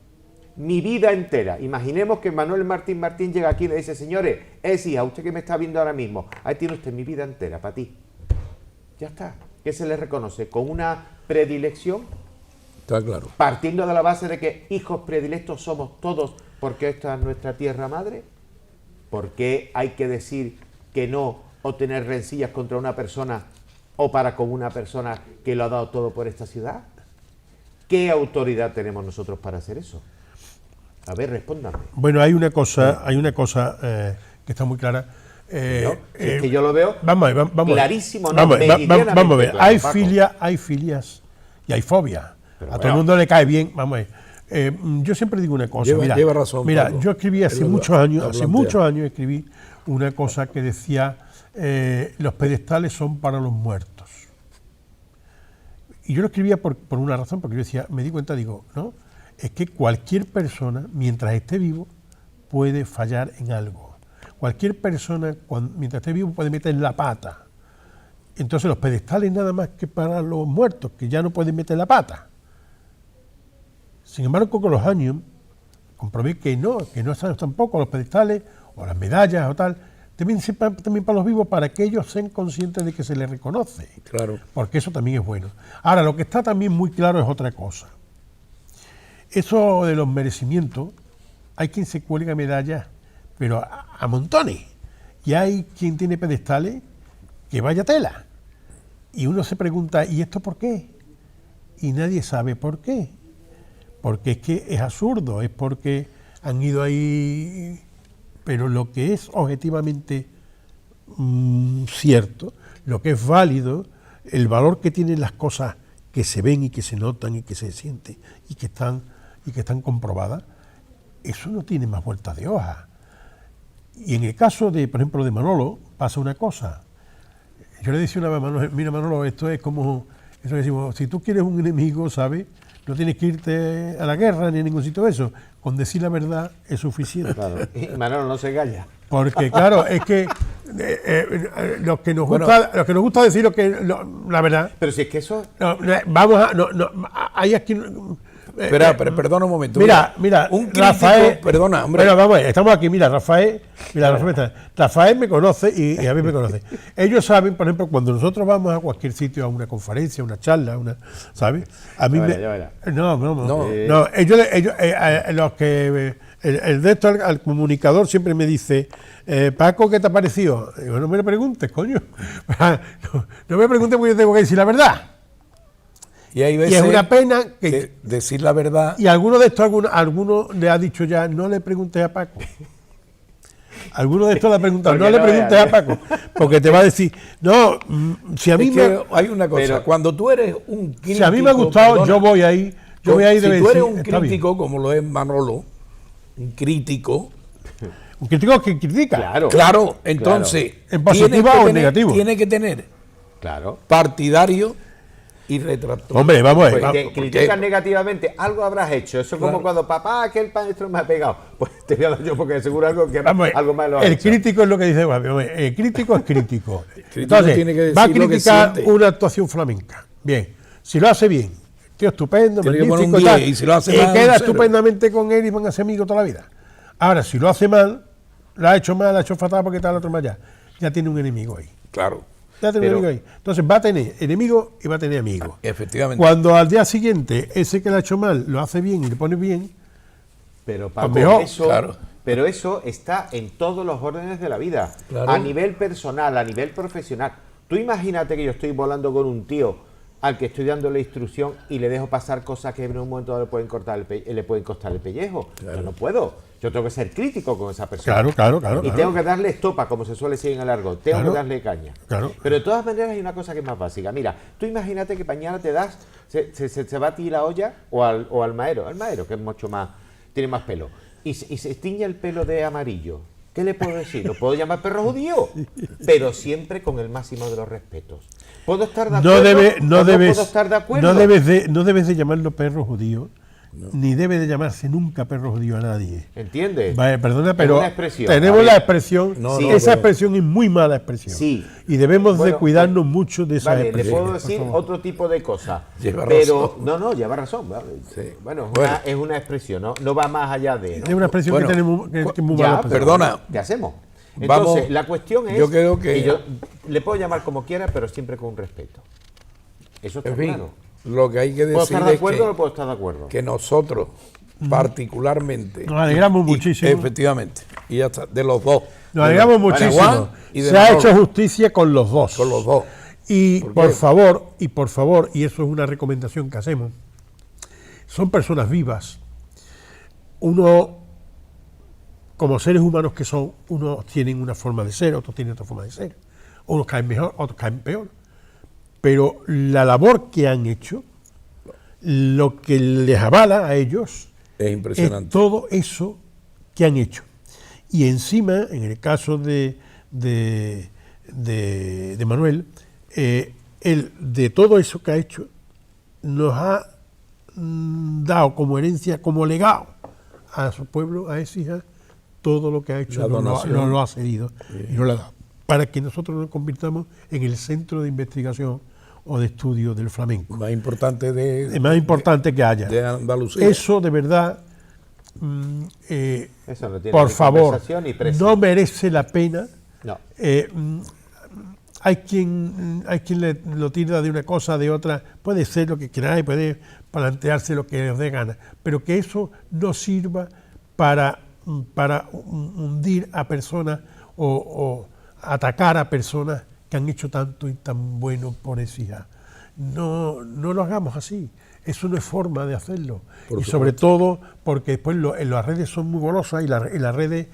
Mi vida entera. Imaginemos que Manuel Martín Martín llega aquí y le dice, señores, Écija, usted que me está viendo ahora mismo, ahí tiene usted mi vida entera para ti. Ya está. ¿Qué se le reconoce? Con una predilección, Está claro. partiendo de la base de que hijos predilectos somos todos porque esta es nuestra tierra madre. ¿Por qué hay que decir que no o tener rencillas contra una persona o para con una persona que lo ha dado todo por esta ciudad? ¿Qué autoridad tenemos nosotros para hacer eso? A ver, respóndame. Bueno, hay una cosa que está muy clara. No, si es que yo lo veo Vamos clarísimo, no, vamos a ver. meridianamente Vamos a ver. claro, Hay Paco. filias y hay fobias. Pero A todo bueno. el mundo le cae bien. Vamos a ver. Yo siempre digo una cosa. Lleva razón, Mira, Pablo. yo escribí Es hace verdad, muchos años, la plantea. escribí una cosa que decía: los pedestales son para los muertos. Y yo lo escribía por una razón, porque yo decía, me di cuenta, digo, no, es que cualquier persona, mientras esté vivo, puede fallar en algo. Cualquier persona, mientras esté vivo, puede meter la pata. Entonces los pedestales nada más que para los muertos, que ya no pueden meter la pata. Sin embargo, con los años, comprobé que no están tampoco los pedestales, o las medallas o tal, también para los vivos, para que ellos sean conscientes de que se les reconoce. Claro. Porque eso también es bueno. Ahora, lo que está también muy claro es otra cosa. Eso de los merecimientos, hay quien se cuelga medallas, pero a montones. Y hay quien tiene pedestales que vaya tela. Y uno se pregunta, ¿y esto por qué? Y nadie sabe por qué. Porque es que es absurdo, es porque han ido ahí. Pero lo que es objetivamente cierto, lo que es válido, el valor que tienen las cosas que se ven y que se notan y que se sienten y que están comprobadas, eso no tiene más vueltas de hoja. Y en el caso de, por ejemplo, de Manolo, pasa una cosa. Yo le decía una vez a Manolo, mira Manolo, esto es como, eso decimos, si tú quieres un enemigo, ¿sabes? No tienes que irte a la guerra ni a ningún sitio de eso. Con decir la verdad es suficiente. Claro. Y Manolo no se engaña. Porque claro, es que lo que nos gusta decir la verdad. Pero si es que eso... Hay aquí... Espera, perdona un momento. Mira, un crítico, Rafael, perdona, hombre. Bueno, vamos, estamos aquí, mira, Rafael me conoce y a mí me conoce. Ellos saben, por ejemplo, cuando nosotros vamos a cualquier sitio, a una conferencia, a una charla, ¿sabes? A mí ellos los que el de esto al comunicador siempre me dice, Paco, ¿qué te ha parecido? Digo, no me lo preguntes, coño. No me preguntes porque yo tengo que decir la verdad. Y hay veces es una pena que decir la verdad. Y alguno de estos, alguno le ha dicho ya, no le preguntes a Paco. Alguno de estos le ha preguntado, no le preguntes a Paco, porque te va a decir, no, si a mí hay una cosa, pero, cuando tú eres un crítico, si a mí me ha gustado, perdona, yo voy ahí si tú eres un crítico como lo es Manolo, un crítico que critica. Claro, entonces, en positivo o en negativo. Tiene que tener partidario y retractor. Hombre, vamos a ver. Te critican negativamente, algo habrás hecho. Eso es como cuando papá, que el maestro me ha pegado. Pues te voy a dar yo porque seguro algo malo ha el hecho. Crítico es lo que dice, el crítico es crítico. Entonces, va a criticar una actuación flamenca. Bien, si lo hace bien, tío, estupendo, magnífico y tal, y si lo hace mal, queda estupendamente con él y van a ser amigos toda la vida. Ahora, si lo hace mal, lo ha hecho mal, lo ha hecho fatal porque está el otro más allá, ya tiene un enemigo ahí. Claro. Entonces va a tener enemigo y va a tener amigo. Efectivamente. Cuando al día siguiente ese que lo ha hecho mal lo hace bien y le pone bien, pero Paco, mejor, pero eso está en todos los órdenes de la vida. A nivel personal, a nivel profesional. Tú imagínate que yo estoy volando con un tío al que estoy dando la instrucción y le dejo pasar cosas que en un momento dado le pueden costar el pellejo. Yo no puedo. Yo tengo que ser crítico con esa persona. Claro. Y tengo que darle estopa, como se suele decir en el argot. Tengo que darle caña. Pero de todas maneras hay una cosa que es más básica. Mira, tú imagínate que mañana te das, se va a ti la olla o al maero. Al maero, que es mucho más, tiene más pelo. Y se tiñe el pelo de amarillo. ¿Qué le puedo decir? Lo puedo llamar perro judío, pero siempre con el máximo de los respetos. ¿Puedo estar de acuerdo? No puedo estar de acuerdo. No debes de llamarlo perro judío, ni debe de llamarse nunca perro judío a nadie. ¿Entiendes? Vale, perdona, pero tenemos la expresión, esa expresión es muy mala expresión. Sí. Y debemos de cuidarnos mucho de esa expresión. Le puedo decir otro tipo de cosas. Lleva pero razón. Lleva razón. ¿Vale? Sí. Bueno, es una expresión, no va más allá de... Es una expresión que tenemos que es muy mala. Perdona. ¿Qué hacemos? Entonces, la cuestión es... Yo creo que... yo le puedo llamar como quiera, pero siempre con respeto. Eso está claro. Lo que hay que decir ¿Puedo estar de acuerdo o no puedo estar de acuerdo? Que nosotros, particularmente... Nos alegramos muchísimo. Efectivamente. Y ya está, de los dos. Nos alegramos muchísimo. Se ha hecho justicia con los dos. Con los dos. Y por favor, y eso es una recomendación que hacemos, son personas vivas. Uno, como seres humanos que son, unos tienen una forma de ser, otros tienen otra forma de ser. Unos caen mejor, otros caen peor. Pero la labor que han hecho, lo que les avala a ellos, es impresionante. Es todo eso que han hecho. Y encima, en el caso de Manuel, él de todo eso que ha hecho, nos ha dado como herencia, como legado a su pueblo, a Écija, todo lo que ha hecho, nos lo ha cedido y nos lo ha dado, para que nosotros nos convirtamos en el centro de investigación o de estudio del flamenco. Más importante más importante que haya. de Andalucía. Eso de verdad, Eso no tiene por ni favor, conversación ni precio. no merece la pena. No. Hay quien lo tira de una cosa, de otra, puede ser lo que queráis, puede plantearse lo que os dé gana, pero que eso no sirva para hundir a personas o atacar a personas que han hecho tanto y tan bueno por Écija. No lo hagamos así, eso no es forma de hacerlo. Y sobre todo porque después las redes son muy golosas y las redes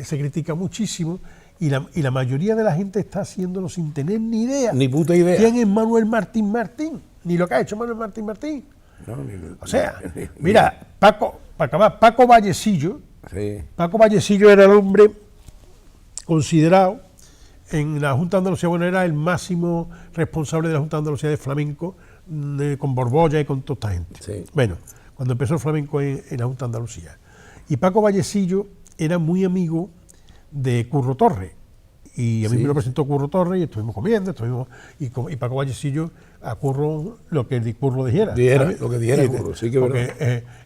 se critica muchísimo. Y la mayoría de la gente está haciéndolo sin tener ni idea. Ni puta idea. ¿Quién es Manuel Martín Martín? Ni lo que ha hecho Manuel Martín Martín. No, O sea, mira, para acabar, Paco Vallecillo. Sí. Paco Vallecillo era el hombre considerado en la Junta de Andalucía, bueno, era el máximo responsable de la Junta de Andalucía de flamenco, con Borbolla y con toda esta gente. Sí. Bueno, cuando empezó el flamenco en la Junta de Andalucía. Y Paco Vallecillo era muy amigo de Curro Torres, y a mí me lo presentó Curro Torres y estuvimos comiendo, y Paco Vallecillo a Curro lo que el Curro dijera. ¿sabes? Lo que dijera Curro, sí que es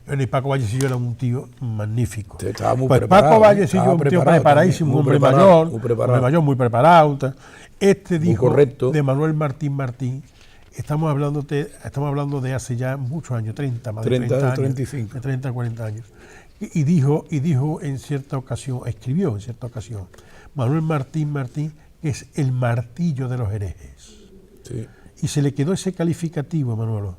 verdad. Y Paco Vallecillo era un tío magnífico. Estaba muy pues preparado. Paco Vallecillo un tío preparadísimo, un hombre mayor, muy preparado. Este dijo de Manuel Martín Martín, estamos hablando de hace ya muchos años, 30, más de 30 años, 35. de 30 a 40 años. Y dijo en cierta ocasión, escribió en cierta ocasión, Manuel Martín Martín, que es el martillo de los herejes. Sí. Y se le quedó ese calificativo, Manolo,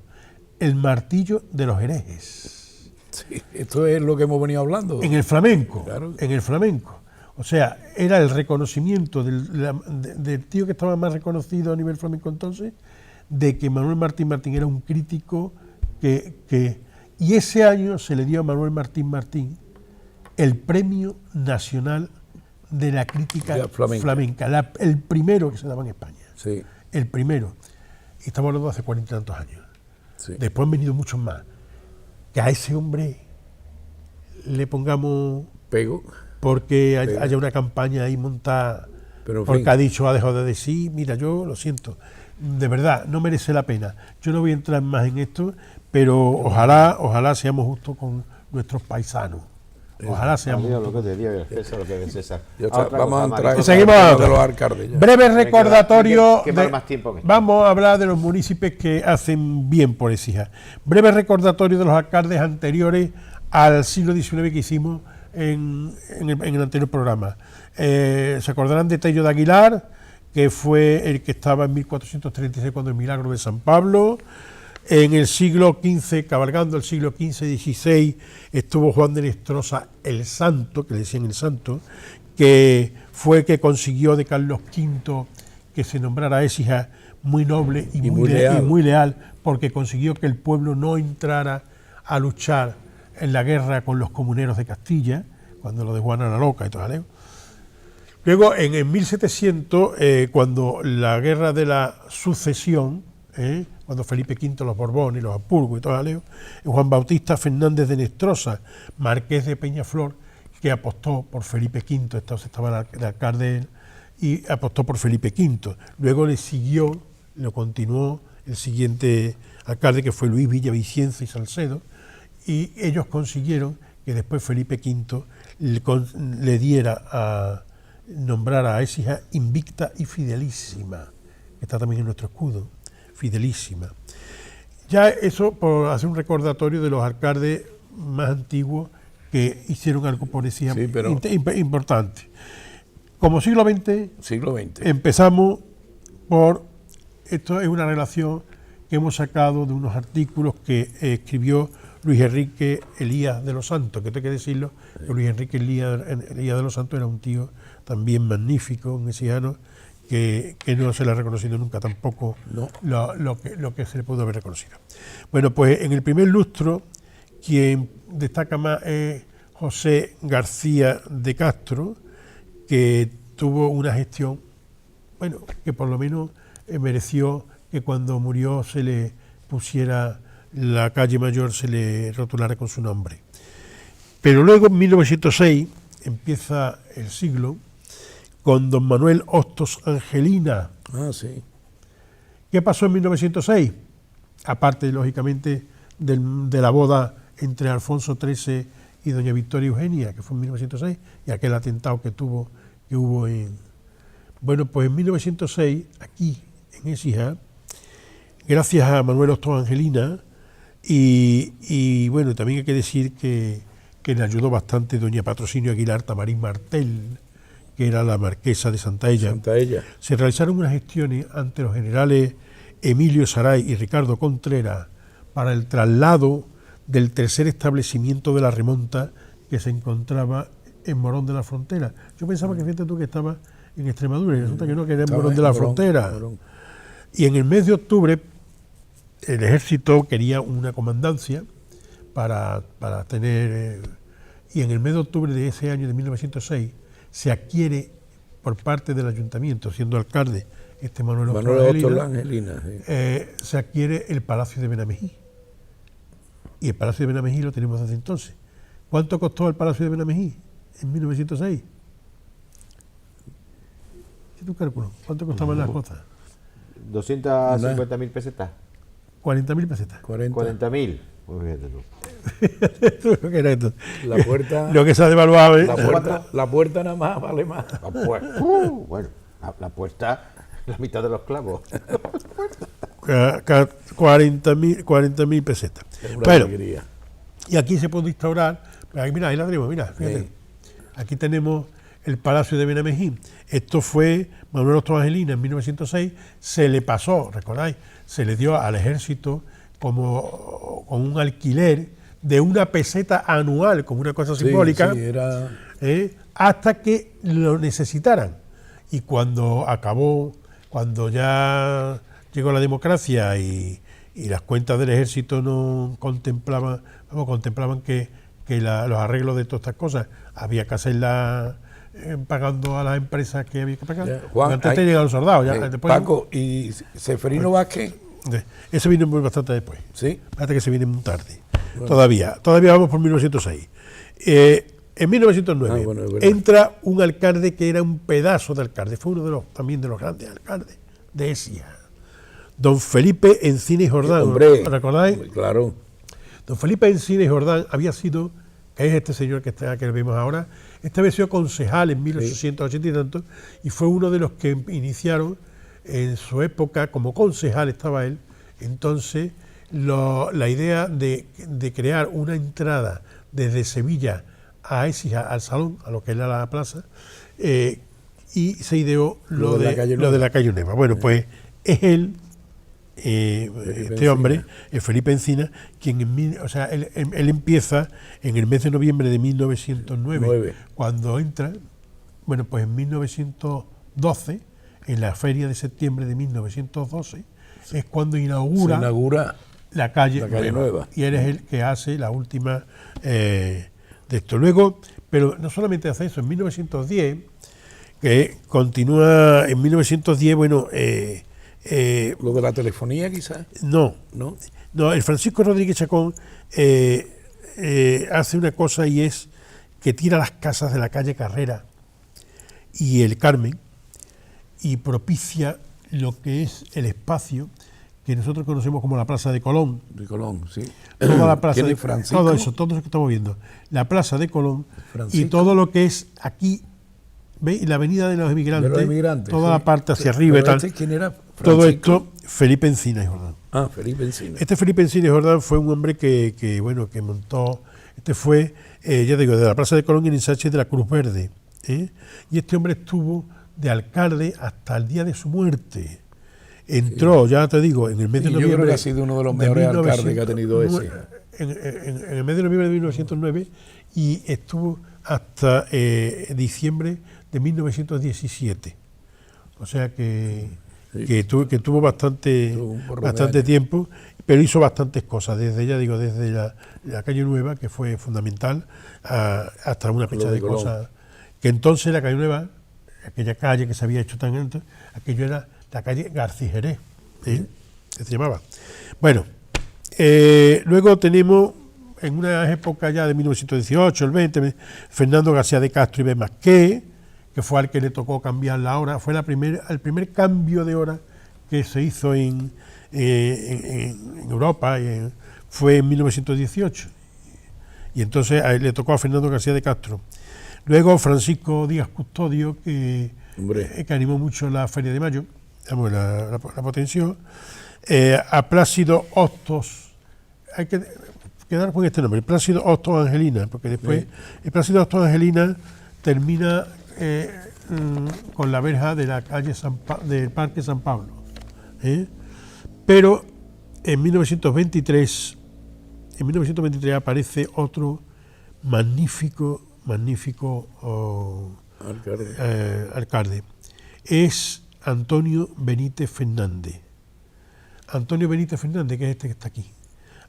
el martillo de los herejes. Sí, esto es lo que hemos venido hablando. En el flamenco, Claro. en el flamenco. O sea, era el reconocimiento del tío que estaba más reconocido a nivel flamenco entonces, de que Manuel Martín Martín era un crítico y ese año se le dio a Manuel Martín Martín el Premio Nacional de la Crítica Flamenca, el primero que se daba en España. Sí. El primero. Y estamos hablando de hace 40 y tantos años. Sí. Después han venido muchos más. Que a ese hombre le pongamos Pego. porque haya una campaña ahí montada, Pero, porque ha dicho, ha dejado de decir, mira, yo lo siento, de verdad, no merece la pena. Yo no voy a entrar más en esto, pero ojalá seamos justos con nuestros paisanos. Ojalá seamos Dios, justos. lo que te digo, César, lo que de César. Ya está, vamos a entrar Y seguimos de ahora. los alcaldes. Ya. Breve recordatorio. quemar más tiempo en esto. Vamos a hablar de los municipios que hacen bien por Écija. Breve recordatorio de los alcaldes anteriores al siglo XIX que hicimos en el anterior programa. Se acordarán de Tello de Aguilar, que fue el que estaba en 1436 cuando el milagro de San Pablo. En el siglo XV, cabalgando el siglo XV y XVI, estuvo Juan de Nestrosa el Santo, que le decían el Santo, que fue el que consiguió de Carlos V que se nombrara Écija muy noble y muy leal, porque consiguió que el pueblo no entrara a luchar en la guerra con los comuneros de Castilla, cuando lo de Juana la Loca y todo eso. Luego, en 1700, cuando la guerra de la sucesión, cuando Felipe V, los Borbones, los Habsburgo y todo eso, Juan Bautista Fernández de Nestrosa, marqués de Peñaflor, que apostó por Felipe V, entonces estaba el alcalde y apostó por Felipe V. Luego lo continuó el siguiente alcalde, que fue Luis Villavicencio y Salcedo, y ellos consiguieron que después Felipe V le diera a nombrar a Écija invicta y fidelísima, que está también en nuestro escudo, fidelísima. Ya eso por hacer un recordatorio de los alcaldes más antiguos que hicieron algo por Écija importante. Como siglo XX, empezamos por, esto es una relación que hemos sacado de unos artículos que escribió Luis Enrique Elías de los Santos, que tengo que decirlo, que Luis Enrique Elías de los Santos era un tío también magnífico, un écijano, que no se le ha reconocido nunca tampoco lo que se le pudo haber reconocido. Bueno, pues en el primer lustro, quien destaca más es José García de Castro, que tuvo una gestión, bueno, que por lo menos mereció que cuando murió se le pusiera la calle mayor se le rotulara con su nombre. Pero luego, en 1906, empieza el siglo con don Manuel Hostos Angelina. Ah, sí. ¿Qué pasó en 1906? Aparte, lógicamente, de la boda entre Alfonso XIII y doña Victoria Eugenia, que fue en 1906, y aquel atentado que hubo en... Bueno, pues en 1906, aquí, en Écija, gracias a Manuel Hostos Angelina, y bueno, también hay que decir que le ayudó bastante doña Patrocinio Aguilar Tamarín Martel, que era la marquesa de Santaella. Se realizaron unas gestiones ante los generales Emilio Saray y Ricardo Contreras para el traslado del tercer establecimiento de la remonta que se encontraba en Morón de la Frontera. Yo pensaba que fíjate tú que estaba en Extremadura y resulta que no, que era en Morón de la Frontera. Y en el mes de octubre el ejército quería una comandancia para tener... y en el mes de octubre de ese año de 1906 se adquiere por parte del ayuntamiento, siendo alcalde Manuel Hostos Angelina, sí. Se adquiere el Palacio de Benamejí. Y el Palacio de Benamejí lo tenemos desde entonces. ¿Cuánto costó el Palacio de Benamejí en 1906? ¿Qué tú calculas? ¿Cuánto costaban las cosas? 250.000 pesetas. 40.000 pesetas. 40.000. Muy bien, tú. ¿Qué era esto? La puerta... Lo que se ha devaluado, ¿eh? La puerta nada más vale más. Bueno, la puerta, la mitad de los clavos. 40.000 pesetas. Bueno, y aquí se puede instaurar, mira, ahí la tenemos, mira, fíjate. Sí. Aquí tenemos el Palacio de Benamejí. Esto fue Manuel Hostos Angelina en 1906, se le pasó, recordáis, se le dio al ejército como un alquiler de una peseta anual, como una cosa simbólica, sí, era... hasta que lo necesitaran. Y cuando ya llegó la democracia y las cuentas del ejército no contemplaban que los arreglos de todas estas cosas había que hacerlas pagando a las empresas que había que pagar. Juan, antes te llegaron los soldados. Después Paco, ¿y Seferino Vázquez? Eso vino bastante después. ¿Sí? Fíjate que se viene muy tarde. Bueno. Todavía vamos por 1906. En 1909 entra un alcalde que era un pedazo de alcalde, fue uno también de los grandes alcaldes de Écija, don Felipe Encina y Jordán. Hombre, ¿recordáis? Claro. Don Felipe Encina y Jordán había sido, que es este señor que vemos ahora, había sido concejal en 1880 y tanto, y fue uno de los que iniciaron en su época, como concejal estaba él, entonces la idea de crear una entrada desde Sevilla a Écija, al Salón, a lo que era la plaza, y se ideó lo de la calle Nueva. Bueno, pues es él, este hombre, Felipe Encina, quien él empieza en el mes de noviembre de 1909, cuando entra, bueno, pues en 1912, en la feria de septiembre de 1912, es cuando inaugura la calle Nueva. Y él es el que hace la última de esto. Luego, pero no solamente hace eso, en 1910, que continúa en 1910, bueno... ¿Lo de la telefonía quizás? No, el Francisco Rodríguez Chacón hace una cosa, y es que tira las casas de la calle Carrera y el Carmen y propicia lo que es el espacio que nosotros conocemos como la Plaza de Colón. De Colón, sí. Toda la plaza de Francisco. Todo eso que estamos viendo. La Plaza de Colón, Francisco. Y todo lo que es aquí, ¿veis? La Avenida de los Emigrantes, toda la parte hacia arriba y tal. ¿Quién era? Todo esto, Felipe Encina y Jordán. Ah, Felipe Encina. Este Felipe Encina y Jordán fue un hombre que montó, fue, ya digo, de la Plaza de Colón y el ensanche de la Cruz Verde. Y este hombre estuvo de alcalde hasta el día de su muerte. Entró, ya te digo, en el mes de noviembre. Yo creo que ha sido uno de los mejores alcaldes que ha tenido ese. En el mes de noviembre de 1909, y estuvo hasta diciembre de 1917. O sea que tuvo bastante tiempo, pero hizo bastantes cosas, desde la calle Nueva, que fue fundamental, hasta una fecha de cosas. Que entonces la calle Nueva, aquella calle que se había hecho tan alta, aquello era la calle García Jerez, que se llamaba. Bueno, Luego tenemos, en una época ya de 1918, el 20, Fernando García de Castro y B. Masqué, que fue al que le tocó cambiar la hora. Fue el primer cambio de hora que se hizo en Europa, fue en 1918. Y entonces a él le tocó a Fernando García de Castro. Luego Francisco Díaz Custodio, que animó mucho la Feria de Mayo, digamos, la potenció. A Plácido Hostos, hay que quedar con este nombre, Plácido Hostos Angelina, porque después el Plácido Hostos Angelina termina con la verja de la calle del Parque San Pablo. Pero en 1923 aparece otro magnífico alcalde. Es Antonio Benítez Fernández. Antonio Benítez Fernández, que es este que está aquí.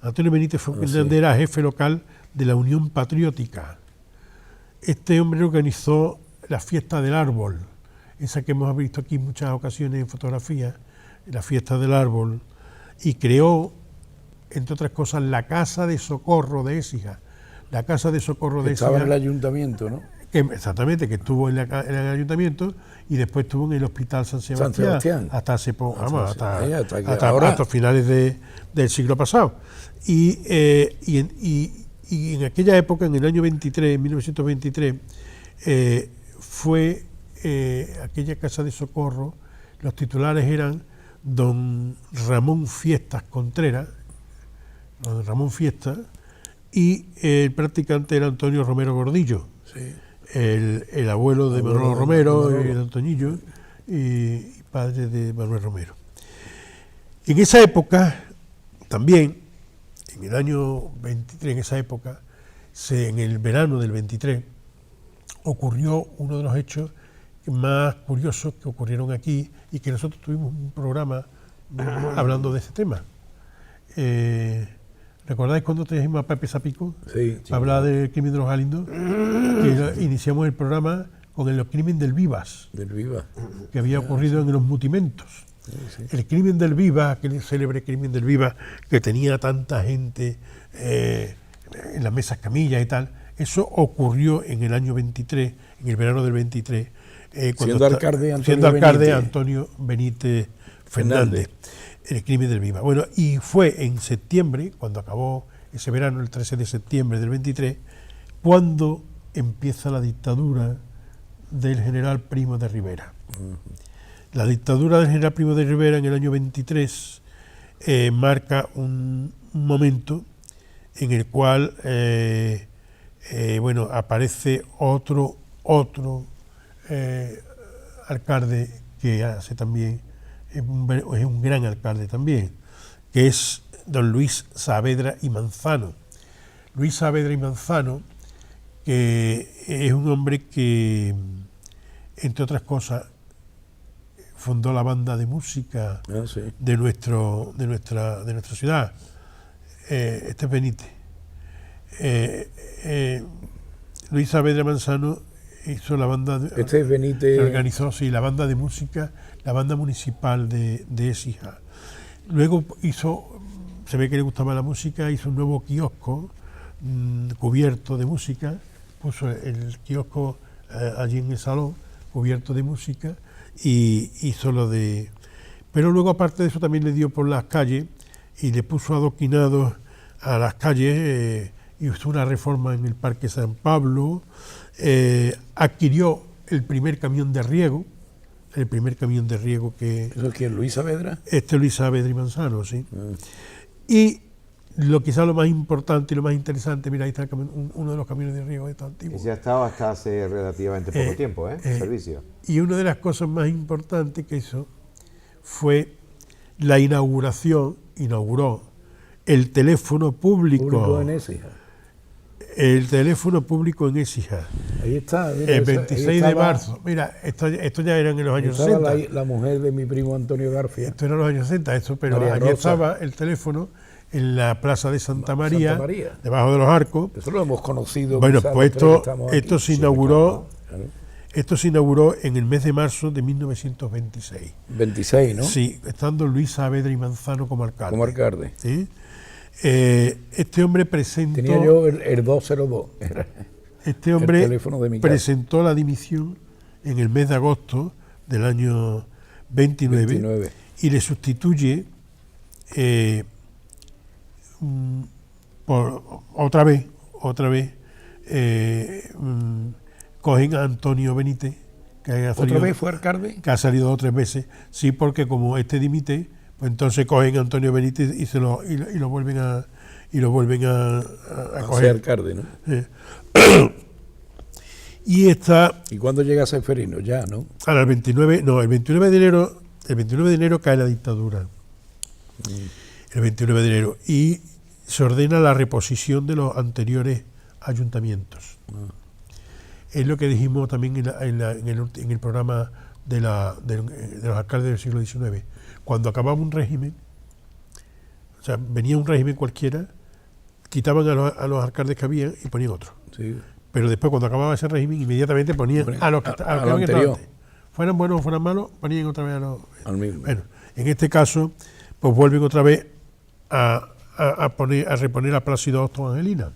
Antonio Benítez Fernández era jefe local de la Unión Patriótica. Este hombre organizó la fiesta del árbol, esa que hemos visto aquí en muchas ocasiones en fotografías, la fiesta del árbol, y creó, entre otras cosas, la Casa de Socorro de Écija. La Casa de Socorro de Écija. Estaba en el ayuntamiento, ¿no? Exactamente, que estuvo en el ayuntamiento y después estuvo en el Hospital San Sebastián. Hasta hace poco, hasta finales del siglo pasado. Y en aquella época, en el año 23, 1923, fue aquella Casa de Socorro, los titulares eran don Ramón Fiestas Contreras, don Ramón Fiestas, y el practicante era Antonio Romero Gordillo. Sí. El abuelo de Manuel Romero, el Antonillo, y padre de Manuel Romero. En esa época, también, en el año 23, en esa época, en el verano del 23, ocurrió uno de los hechos más curiosos que ocurrieron aquí y que nosotros tuvimos un programa hablando de ese tema. ¿Recordáis cuando trajimos a Pepe Zapico? Sí. Para hablar del crimen de los Galindos. Que iniciamos el programa con el crimen del Vivas. Del Vivas. Que había ocurrido en los Mutimentos. Sí. El crimen del Vivas, aquel célebre crimen del Vivas, que tenía tanta gente en las mesas camillas y tal. Eso ocurrió en el año 23, en el verano del 23. Siendo alcalde Antonio Benítez Fernández. El crimen del Viva. Bueno, y fue en septiembre, cuando acabó ese verano, el 13 de septiembre del 23, cuando empieza la dictadura del general Primo de Rivera. La dictadura del general Primo de Rivera en el año 23 marca un momento en el cual aparece otro alcalde que hace también, es un gran alcalde también, que es don Luis Saavedra y Manzano. Luis Saavedra y Manzano, que es un hombre que, entre otras cosas, fundó la banda de música de nuestra ciudad. Este es Benítez. Luis Saavedra Manzano hizo la banda, este es Benítez, organizó la banda de música, la banda municipal de Écija. Luego se ve que le gustaba la música, hizo un nuevo kiosco cubierto de música, puso el kiosco allí en el salón, cubierto de música, y hizo lo de... Pero luego, aparte de eso, también le dio por las calles y le puso adoquinados a las calles, hizo una reforma en el Parque San Pablo, adquirió el primer camión de riego, que... ¿Eso es quién, Luis Saavedra? Luis Saavedra y Manzano, sí. Y quizás lo más importante y lo más interesante, mira, ahí está uno de los camiones de riego, está antiguo. Ese ha estado hasta hace relativamente poco tiempo, servicio. Y una de las cosas más importantes que hizo fue la inauguró el teléfono público en Écija. El teléfono público en Écija. Ahí está. Mira, el 26 de marzo. Mira, esto ya era en los años 60. La mujer de mi primo Antonio García. Esto era en los años 60, pero allí estaba el teléfono en la plaza de Santa María, debajo de los arcos. Eso lo hemos conocido. Bueno, pues esto se inauguró. Esto se inauguró en el mes de marzo de 1926. 26, ¿no? Sí, estando Luis Saavedra y Manzano como alcalde. Como alcalde. ¿Sí? Este hombre presentó... Tenía yo el 202. Este hombre el teléfono de mi casa. presentó la dimisión en el mes de agosto del año 29. Y le sustituye por otra vez cogen a Antonio Benítez, que ha ¿Otra vez fue alcalde? Que ha salido 2 o 3 veces, sí, porque como este dimite, pues entonces cogen a Antonio Benítez y lo vuelven a coger. Ser alcalde, ¿no? ¿Y cuándo llega Ceferino? Ya, ¿no? Ahora el 29 de enero cae la dictadura. El 29 de enero. Y se ordena la reposición de los anteriores ayuntamientos. Es lo que dijimos también en el programa de los alcaldes del siglo XIX. Cuando acababa un régimen, o sea, venía un régimen cualquiera, quitaban a los alcaldes que habían y ponían otro. Sí. Pero después, cuando acababa ese régimen, inmediatamente ponían a los que habían estado antes. Fueran buenos o fueran malos, ponían otra vez al mismo. Bueno, en este caso, pues vuelven otra vez a reponer a Plácido Hostos Angelina.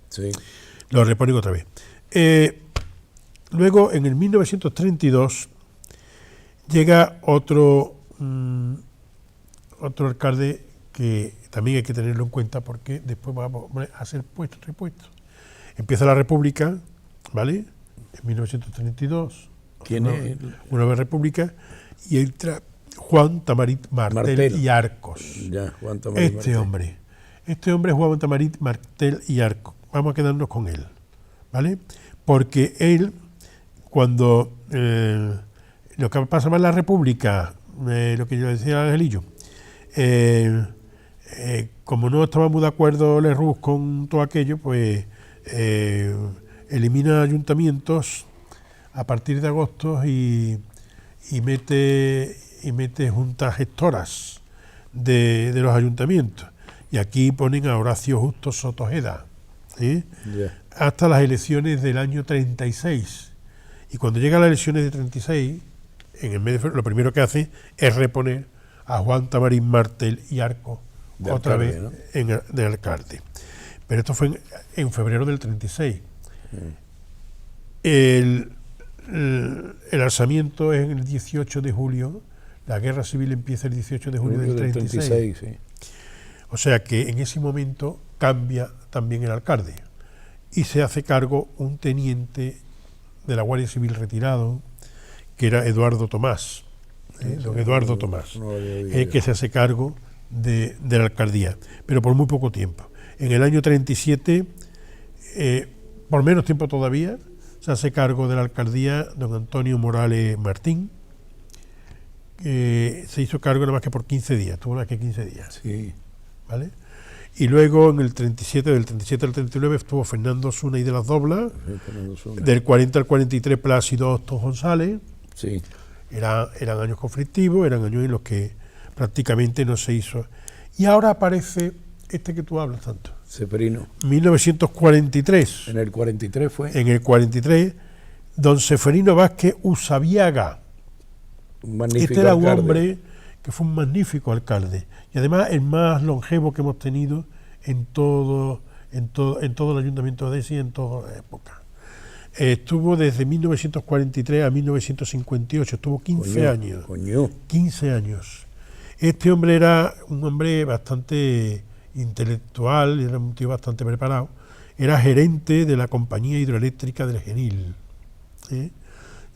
Sí. Lo reponen otra vez. Luego, en el 1932, llega otro alcalde que también hay que tenerlo en cuenta porque después vamos a ser repuestos. Empieza la República, ¿vale? En 1932. ¿Quién es? Una nueva República, y entra Juan Tamarit Martel y Arcos. Ya, Juan Tamarit Este hombre es Juan Tamarit Martel y Arcos. Vamos a quedarnos con él, ¿vale? Porque él, cuando lo que pasa más en la República, lo que yo decía Angelillo, como no estaba muy de acuerdo Lerroux con todo aquello, pues elimina ayuntamientos a partir de agosto y mete juntas gestoras de los ayuntamientos. Y aquí ponen a Horacio Justo Soto Ojeda, hasta las elecciones del año 36. Y cuando llegan las elecciones de 36, en el mes de febrero, lo primero que hace es reponer a Juan Tamarit Martel y Arcos otra vez, ¿no? De alcalde. Pero esto fue en febrero del 36. El alzamiento es el 18 de julio, la guerra civil empieza el 18 de julio del 36. Sí. O sea que en ese momento cambia también el alcalde y se hace cargo un teniente de la Guardia Civil retirado, que era Eduardo Tomás, don Eduardo Tomás, que se hace cargo de la alcaldía, pero por muy poco tiempo. En el año 37, por menos tiempo todavía, se hace cargo de la alcaldía don Antonio Morales Martín, que se hizo cargo nada más que por 15 días, tuvo más que 15 días. Sí. ¿Vale? Y luego en el 37, del 37 al 39 estuvo Fernando Osuna y de las Doblas, del 40 al 43 Plácido Hostos González. Sí. Eran años conflictivos, eran años en los que prácticamente no se hizo. Y ahora aparece este que tú hablas tanto. Ceferino. 1943. En el 43 fue. En el 43, don Ceferino Vázquez Usabiaga. Un magnífico este era alcalde. un hombre que fue un magnífico alcalde. Y además el más longevo que hemos tenido en todo el ayuntamiento de Esi en toda la época. Estuvo desde 1943 a 1958, estuvo 15 años. 15 años. Este hombre era un hombre bastante intelectual, era un tío bastante preparado. Era gerente de la compañía hidroeléctrica del Genil.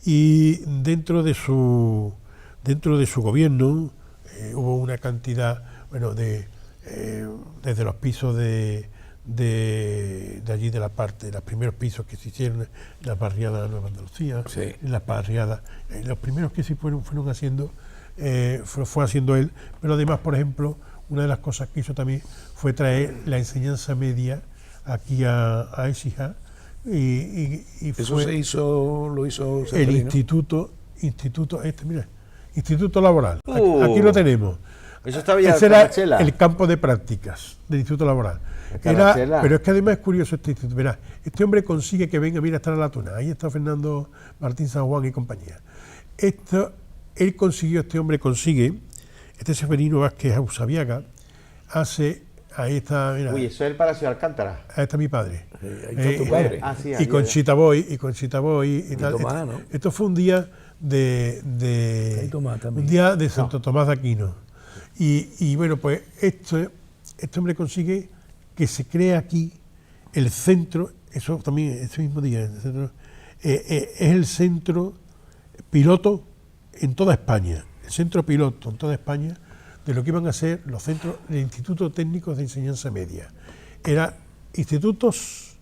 Y dentro de su gobierno hubo una cantidad, desde los pisos de allí de la parte, los primeros pisos que se hicieron en la barriada de Nueva Andalucía, en las barriadas, los primeros que se fueron haciendo, fue haciendo él, pero además, por ejemplo, una de las cosas que hizo también fue traer la enseñanza media aquí a Écija, y eso fue lo hizo el Ceferino. Instituto Laboral. Aquí lo tenemos. Eso estaba ya Ese era Camachela. el campo de prácticas del Instituto Laboral. Pero es que además es curioso este instituto. Verá, este hombre consigue que venga, mira, está la Tuna. Ahí está Fernando Martín San Juan y compañía. Este Ceferino Vázquez Usabiaga, hace Ahí está, mira. Uy, eso es el Palacio de Alcántara. Ahí está mi padre. Ahí está tu padre. Ah, sí, Y ahí, Conchita Boy, y tal. Tomás, ¿no? Esto fue un día Ahí Tomás también. un día de Santo Tomás de Aquino. Y bueno, pues este hombre consigue que se cree aquí el centro, eso también, ese mismo día, es el centro piloto en toda España, el centro piloto en toda España de lo que iban a ser los centros de institutos técnicos de enseñanza media. Eran institutos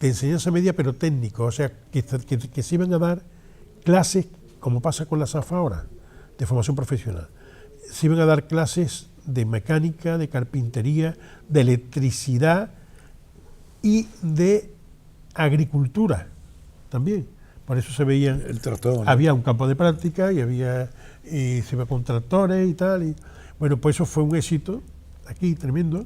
de enseñanza media pero técnicos, o sea, que se iban a dar clases, como pasa con la SAF ahora, de formación profesional. Se iban a dar clases de mecánica, de carpintería, de electricidad y de agricultura también. Por eso se veían, El tractor, ¿no? había un campo de práctica y se iba con tractores y tal. Y, bueno, pues eso fue un éxito aquí tremendo.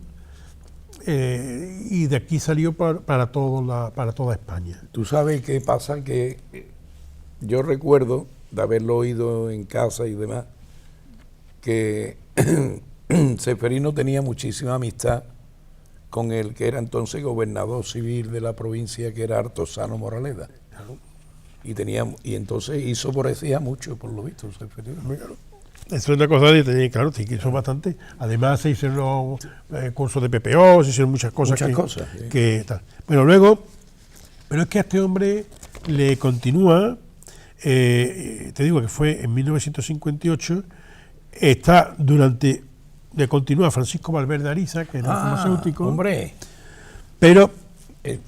Y de aquí salió para toda España. Tú sabes qué pasa, que yo recuerdo de haberlo oído en casa y demás, que Ceferino tenía muchísima amistad con el que era entonces gobernador civil de la provincia, que era Artosano Moraleda. Y entonces hizo poesía mucho, por lo visto, Ceferino. Eso es una cosa de tener, claro, sí, que hizo bastante. Además se hicieron cursos de PPO, se hicieron muchas cosas. Sí. Tal. Pero luego, pero es que a este hombre le continúa, te digo que fue en 1958, le continúa Francisco Valverde Ariza, que era farmacéutico, Hombre, pero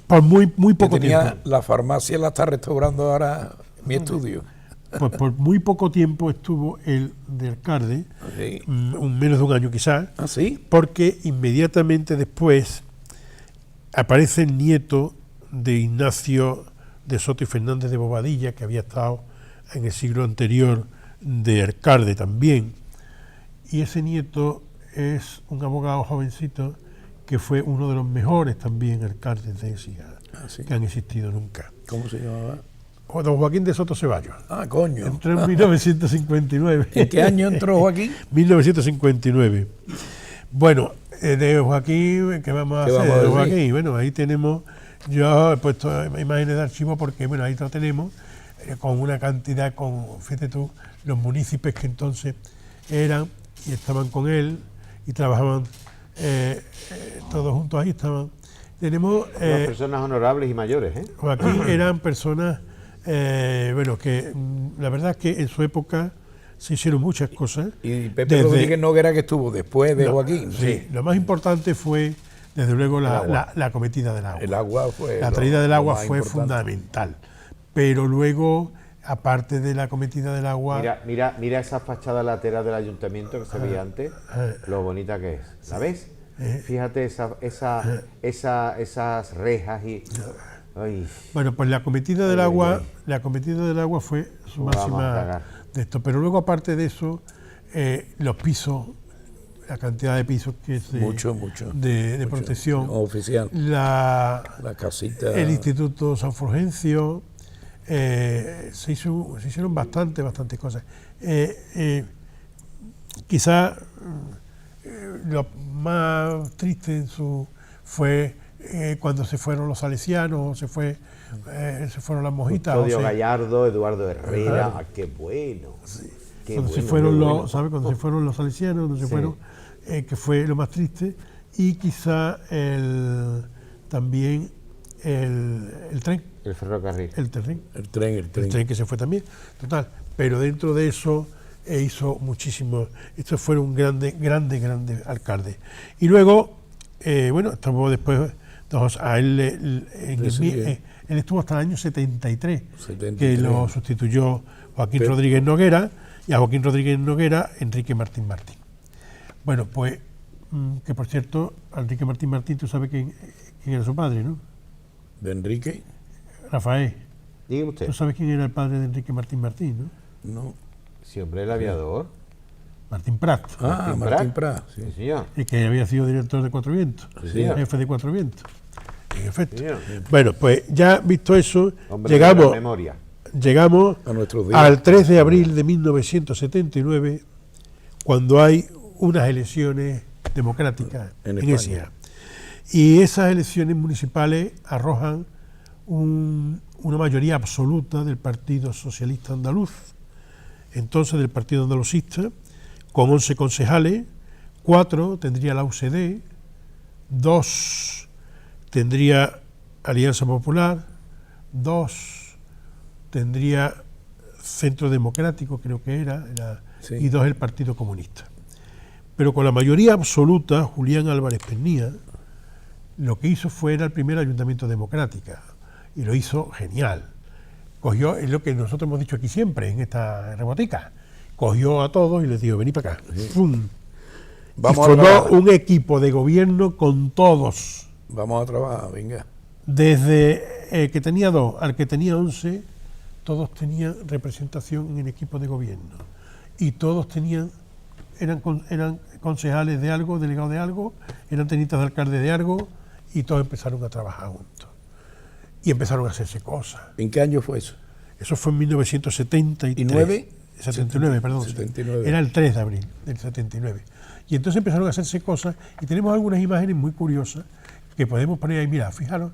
por muy que poco tenía tiempo. la farmacia, la está restaurando ahora mi estudio. Pues por muy poco tiempo estuvo el de alcalde, Sí. menos de un año quizás, ¿Ah, sí? porque inmediatamente después aparece el nieto de Ignacio de Soto y Fernández de Bobadilla, que había estado en el siglo anterior de alcalde también, y ese nieto es un abogado jovencito que fue uno de los mejores también alcaldes de Écija ¿Sí? que han existido nunca. ¿Cómo se llamaba? Don Joaquín de Soto Ceballos. Ah, coño. Entró en 1959. ¿En qué año entró Joaquín? 1959. Bueno, de Joaquín, ¿qué vamos a ¿Qué hacer? vamos a De decir? Joaquín, bueno, ahí tenemos, yo he puesto imágenes de archivo porque, bueno, ahí lo tenemos, con una cantidad, fíjate tú, los municipios que entonces eran y estaban con él y trabajaban todos juntos, ahí estaban. Tenemos... Unas personas honorables y mayores, ¿eh? Joaquín eran personas, bueno, que la verdad es que en su época se hicieron muchas cosas. Y Pepe Rodríguez Noguera, que estuvo después de Joaquín. Sí, lo más importante fue, desde luego, la cometida del agua. El agua fue... La traída del agua más fue importante. fundamental. Pero luego, aparte de la cometida del agua... Mira esa fachada lateral del ayuntamiento que se veía antes, lo bonita que es. ¿La ves? Fíjate esas rejas y... Ay, Bueno, pues la cometida del agua fue su Vamos a máxima cagar. de esto. Pero luego, aparte de eso, los pisos, la cantidad de pisos que es Mucho. de Mucho. protección, Oficial. la casita. el Instituto San Fulgencio, se hicieron bastantes cosas. Quizá lo más triste fue cuando se fueron los salesianos, se fueron las mojitas. Custodio Gallardo, Eduardo Herrera, Claro. qué bueno. Qué Cuando se bueno, fueron qué bueno. Cuando se fueron los salesianos, cuando se Sí. fueron, que fue lo más triste, y quizá también el tren, El ferrocarril. el tren. El tren. El tren que se fue también, total. Pero dentro de eso hizo muchísimo. Estos fueron grandes alcaldes. Y luego, bueno, estuvo después, a él, él estuvo hasta el año 73, que lo sustituyó Joaquín Rodríguez Noguera, y a Joaquín Rodríguez Noguera, Enrique Martín Martín. Bueno, pues, que por cierto, Enrique Martín Martín, tú sabes quién era su padre, ¿no? ¿De Enrique? Rafael. Dígame usted. ¿Tú sabes quién era el padre de Enrique Martín Martín, no? No. Siempre el aviador. Martín Prat, Ah, Martín Martín Prat. Prat. Sí. Sí, señor. y que había sido director de Cuatro Vientos, Sí. jefe de Cuatro Vientos. En efecto. Sí, señor. Bueno, pues ya visto eso, Hombre de gran memoria. llegamos A nuestros días. al 3 de abril de 1979, cuando hay unas elecciones democrática En en España. Écija. Y esas elecciones municipales arrojan una mayoría absoluta del Partido Socialista Andaluz, entonces del Partido Andalucista, con 11 concejales, 4 tendría la UCD, 2 tendría Alianza Popular, 2 tendría Centro Democrático, creo que era Sí. y 2 el Partido Comunista. Pero con la mayoría absoluta, Julián Álvarez Pernía lo que hizo era el primer ayuntamiento democrático, y lo hizo genial. Cogió, es lo que nosotros hemos dicho aquí siempre en esta rebotica, cogió a todos y les dijo, vení para acá. ¡Pum! Vamos y a formó trabajar. un equipo de gobierno con todos, Vamos a trabajar, venga. desde el que tenía 2 al que tenía 11, todos tenían representación en el equipo de gobierno, y todos eran concejales de algo, delegados de algo, eran tenientes de alcalde de algo, y todos empezaron a trabajar juntos. Y empezaron a hacerse cosas. ¿En qué año fue eso? Eso fue en 1973. ¿Y 9? 79, perdón. 79. Era el 3 de abril del 79. Y entonces empezaron a hacerse cosas, y tenemos algunas imágenes muy curiosas que podemos poner ahí. Mira, fijaros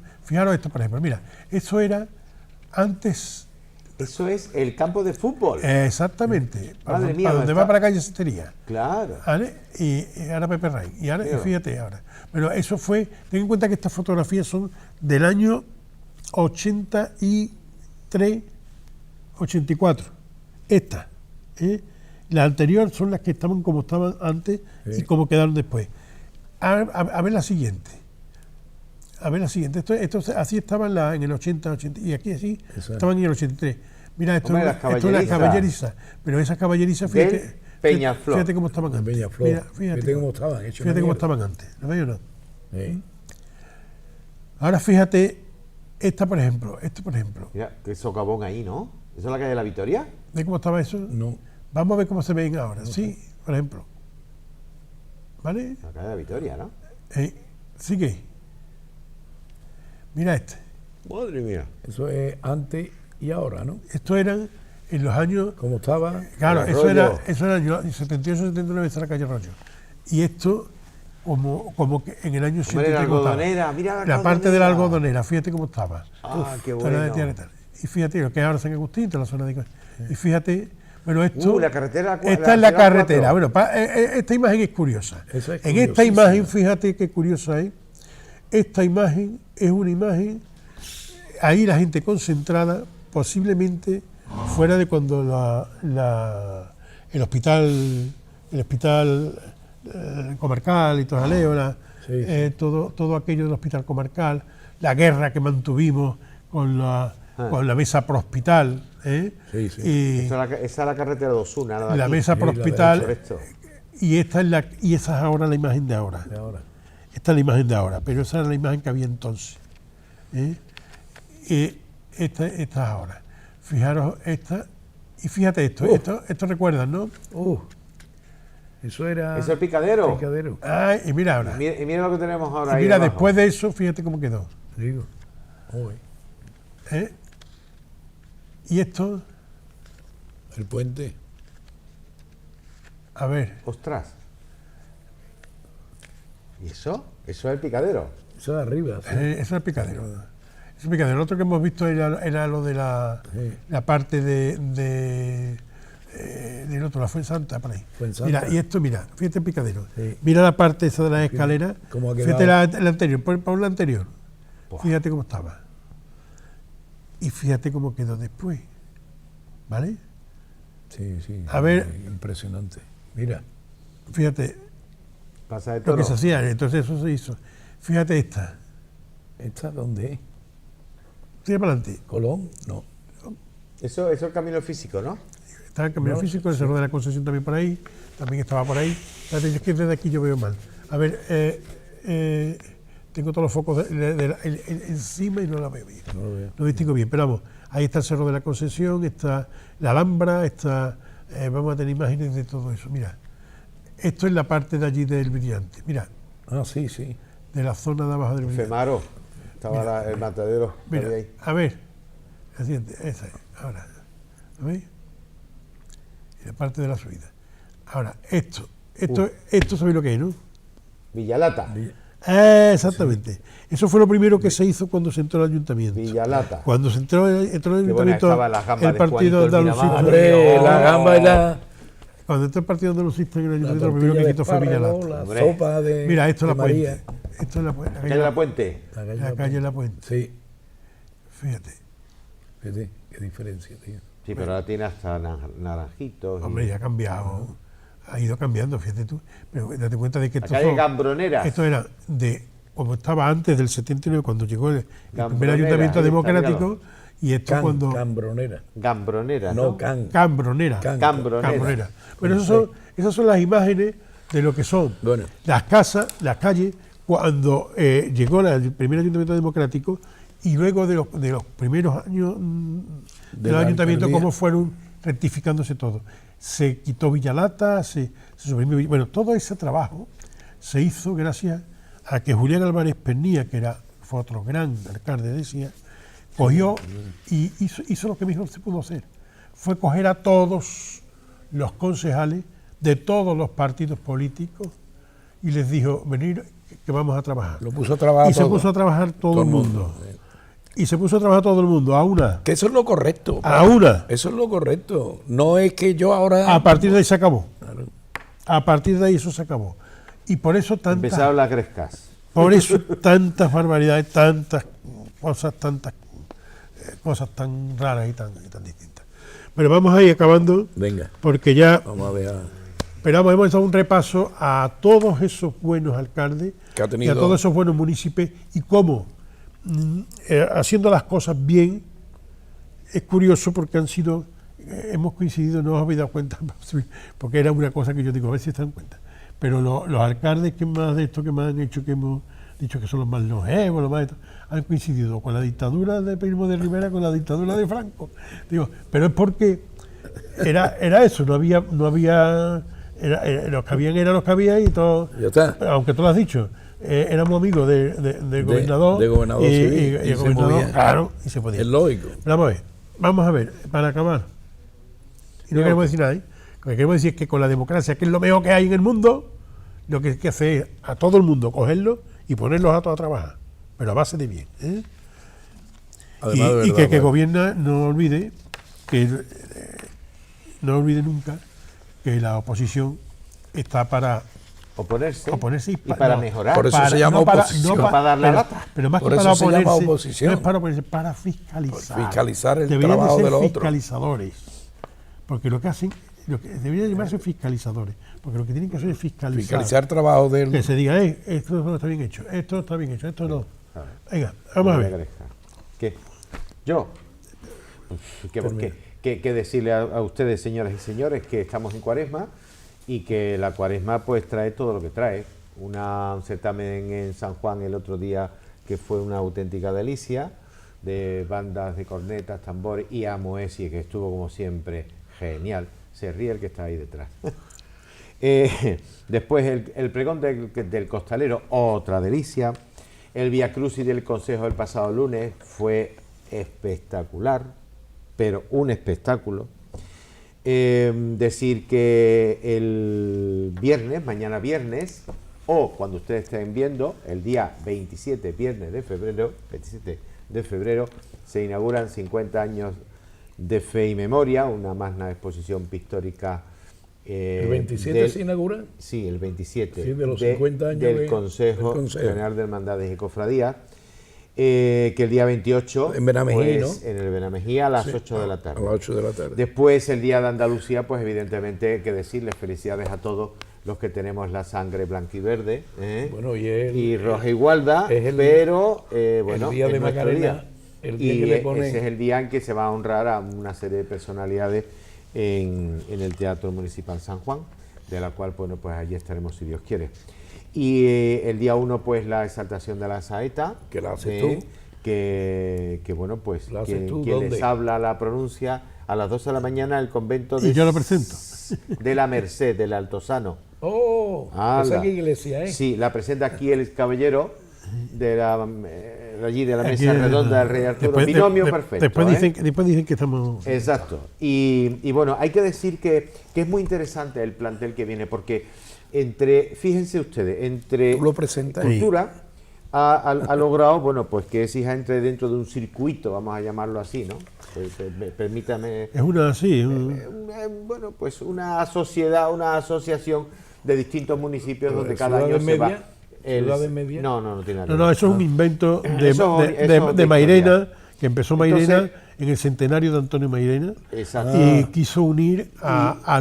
esto, por ejemplo. Mira, eso era antes. Eso es el campo de fútbol. Exactamente. Madre mía, para donde está- va para calle Cestería. Claro. ¿Vale? Y ahora Pepe Rey. Y ahora, Claro. fíjate ahora. Pero eso fue, ten en cuenta que estas fotografías son del año 83, 84. Estas. Las anteriores son las que estaban como estaban antes y Sí. como quedaron después. A ver la siguiente. A ver la siguiente. Esto así estaban en el 80, 80, y aquí así Eso es. estaban en el 83. Mira, esto, Hombre, las esto es la caballerizas. caballeriza. Pero esas caballerizas, Del fíjate, Peñaflor. fíjate cómo estaban En antes. Peñaflor. Mira, Fíjate cómo estaban, hechos Fíjate una cómo mierda. estaban antes. ¿Lo veis o no? Sí. Ahora fíjate, esta por ejemplo, Mira, qué socavón ahí, ¿no? ¿Eso es la calle de la Victoria? ¿Ves cómo estaba eso? No. Vamos a ver cómo se ven ahora, sí, por ejemplo. ¿Vale? La calle de la Victoria, ¿no? Sigue. Mira este. Madre mía. Eso es antes y ahora, ¿no? Esto eran en los años. ¿Cómo estaba? Claro, El eso era Arroyo. en 78, 79 está la calle Arroyo. Y esto, como que en el año Hombre, la 80 cómo estaba. algodonera, mira La parte de la algodonera, fíjate cómo estaba. Ah, qué Zona de bueno. tierra y tal. Y fíjate lo que es ahora San Agustín, toda la zona de. Y fíjate, bueno, esto. La carretera. Esta es la carretera. 4. Bueno, esta imagen es curiosa. Eso es En esta curiosísima. imagen, fíjate qué curiosa es. Esta imagen es una imagen, ahí la gente concentrada, posiblemente fuera de cuando el hospital comarcal y Toraleo, Sí, todo aquello del hospital comarcal, la guerra que mantuvimos con la mesa pro hospital, Sí, sí. y Esa es la carretera de Osuna. ¿no? De la aquí. mesa pro Sí, la hospital, Correcto. y esa es ahora la imagen de ahora. De ahora. Esta es la imagen de ahora, pero esa era la imagen que había entonces. Y esta es ahora. Fijaros esta, y fíjate esto recuerdan, ¿no? Eso era. ¿Eso es el picadero? Picadero. Ay, y mira ahora. Y mira lo que tenemos ahora Y ahí. mira, abajo. después de eso, fíjate cómo quedó. Digo. Uy, ¿eh? Y esto, el puente. a ver, Ostras. ¿Y eso? Eso es el picadero. Eso de arriba. ¿sí? eso es el picadero. Eso es el picadero. El otro que hemos visto era lo de Sí. la parte del otro, la Fuensanta, por ahí. Fuensanta. Mira, y esto, mira, fíjate el picadero. Sí. Mira la parte esa de las escaleras. cómo ha Fíjate quedado. la anterior, pon la anterior. Buah. Fíjate cómo estaba. Y fíjate cómo quedó después. ¿Vale? Sí, sí. A ver. Impresionante. Mira. Fíjate Pasa de lo toro. que se hacía, entonces eso se hizo. Fíjate esta. ¿Esta dónde es? Sigue para adelante. ¿Colón? No. Pues Eso es el camino físico, ¿no? Estaba el camino No, físico, el Cerro de la Concesión también por ahí, también estaba por ahí. Fíjate, es que desde aquí yo veo mal. A ver, tengo todos los focos encima y no la veo bien. No lo veo. No distingo bien, pero vamos, ahí está el Cerro de la Concesión, está la Alhambra, está, vamos a tener imágenes de todo eso. Mira, esto es la parte de allí del Brillante, mira, Ah, sí, sí. de la zona de abajo del Brillante. Femaro. Estaba el matadero. que Mira, había ahí. a ver, la siguiente, esa es, ahora, ¿lo veis? Y la parte de la subida. Ahora, esto sabéis lo que es, ¿no? Villalata. Exactamente. Eso fue lo primero que se hizo cuando se entró al ayuntamiento. Villalata. Cuando se entró al Que bueno, ayuntamiento estaba la gamba el de partido Juanito el andalucista. Hombre, la gamba y la Cuando entró el partido andalucista en el la ayuntamiento, lo primero que tortilla de quitó fue espárrago, Villalata. la Hombre. sopa de Mira, esto es de la María. puente. Esto es la puente. ¿Calle de la Puente? La calle La Puente. Sí, Fíjate. fíjate, qué diferencia, tío. Sí, pero ahora tiene hasta naranjitos. Hombre, ya ha cambiado. Ha ido cambiando, fíjate tú. Pero date cuenta de que La esto calle Gambronera. esto era de como estaba antes del 79, cuando llegó el primer Gambronera, ayuntamiento ahí está, democrático, míralo. y esto cuando... Cambronera. Gambronera, ¿no? No, Cambronera. Cambronera. Cambronera. Bueno, esas son las imágenes de lo que son Bueno. las casas, las calles, cuando llegó el primer ayuntamiento democrático y luego de los primeros años De del la ayuntamiento, alcaldía. cómo fueron rectificándose todo. Se quitó Villalata, se suprimió. Bueno, todo ese trabajo se hizo gracias a que Julián Álvarez Pernía, fue otro gran alcalde de Sía, cogió y hizo lo que mejor se pudo hacer. Fue coger a todos los concejales de todos los partidos políticos y les dijo, venid que vamos a trabajar. Lo puso a trabajar Y se todo. puso a trabajar todo el mundo. Y se puso a trabajar todo el mundo, a una. Que eso es lo correcto. A una. Eso es lo correcto. No es que yo ahora... A partir de ahí se acabó. Claro. A partir de ahí eso se acabó. Y por eso Empezaron las grescas. tantas barbaridades, tantas cosas tan raras y tan distintas. Pero vamos a ir acabando, Venga, porque ya, vamos a ver. pero vamos, hemos hecho un repaso a todos esos buenos alcaldes Que ha y a tenido- todos esos buenos municipios y cómo, haciendo las cosas bien, es curioso porque hemos coincidido, no os habéis dado cuenta, porque era una cosa que yo digo, a ver si se dan cuenta. Pero los alcaldes que más de esto que más han hecho, que hemos dicho que son los más longevos, los más de esto, han coincidido con la dictadura de Primo de Rivera, con la dictadura de Franco. Digo, pero es porque era eso, no había los que habían eran los que había y todo. Ya está. Aunque tú lo has dicho, éramos amigos del gobernador. de gobernador y civil, el y se gobernador, podía. claro, y se podía. Es lógico. Vamos a ver, para acabar. Y no queremos decir nada, ¿eh? Lo que queremos decir es que con la democracia, que es lo mejor que hay en el mundo, lo que hay que hacer es a todo el mundo cogerlo y ponerlos a todos a trabajar, pero a base de bien. ¿eh? Además, de Y verdad, que bueno. gobierna no olvide nunca que la oposición está para Oponerse. oponerse y para mejorar. Por eso se llama oposición. No para dar la lata. Pero más Por que eso para se llama oponerse, oposición. no es para oponerse, para fiscalizar. Por fiscalizar el Deberían trabajo de de ser los otros. fiscalizadores. Porque lo que hacen, deberían llamarse fiscalizadores. Porque lo que tienen que hacer es fiscalizar. Fiscalizar trabajo Que del... se diga, esto no está bien hecho, esto no está bien hecho, esto no. A ver. Venga, vamos a ver. Gresca. ¿Qué? ¿Yo? ¿Qué decirle a ustedes, señoras y señores, que estamos en Cuaresma y que la Cuaresma pues trae todo lo que trae? Un certamen en San Juan el otro día que fue una auténtica delicia, de bandas de cornetas, tambores y Amoesi, que estuvo como siempre genial. Se ríe el que está ahí detrás. Después el pregón del costalero, otra delicia. El Vía Crucis del Consejo del pasado lunes fue espectacular, pero un espectáculo. Decir que el viernes, mañana viernes, o cuando ustedes estén viendo, el día 27 de febrero, se inauguran 50 años de Fe y Memoria, una magna exposición pictórica. ¿El 27 se inaugura? Sí, el 27. Sí, de los 50 años del del Consejo Consejo. General de Hermandades y Cofradías, que el día 28, En Benamejí, ¿no? en el Benamejí a las Sí, 8 de la tarde. A las 8 de la tarde. Después, el Día de Andalucía, pues evidentemente que decirles felicidades a todos los que tenemos la sangre blanquiverde, Bueno, y roja igualda, es el- pero bueno, el día es de nuestro Macarena, día. el día Y que le ponen- ese es el día en que se va a honrar a una serie de personalidades en el Teatro Municipal San Juan, de la cual, bueno, pues allí estaremos si Dios quiere. Y el día 1, pues la exaltación de la saeta, Que la haces tú. que bueno, pues ¿La haces tú quien dónde? les habla la pronuncia a las 12 de la mañana el convento Y yo lo presento. de la Merced, del Altozano. ¡Oh! Anda. Esa que iglesia, ¿eh? Sí, la presenta aquí el caballero de allí de la Aquí, mesa redonda del Rey Arturo. después- Binomio perfecto. Después ¿eh? dicen que estamos... Exacto. Y bueno, hay que decir que es muy interesante el plantel que viene, porque fíjense ustedes, entre Tú lo presentas. cultura ha logrado, bueno, pues que Écija entre dentro de un circuito, vamos a llamarlo así, ¿no? Pues, permítame. Es una así. Bueno, pues una sociedad, una asociación de distintos municipios donde cada ¿Ciudades año se va. medias? ¿Ciudades medias? No tiene nada que No, ver. eso es un invento Eso es de otra Mairena, historia. que empezó Entonces- Mairena en el centenario de Antonio Mairena. Exacto. Y quiso unir a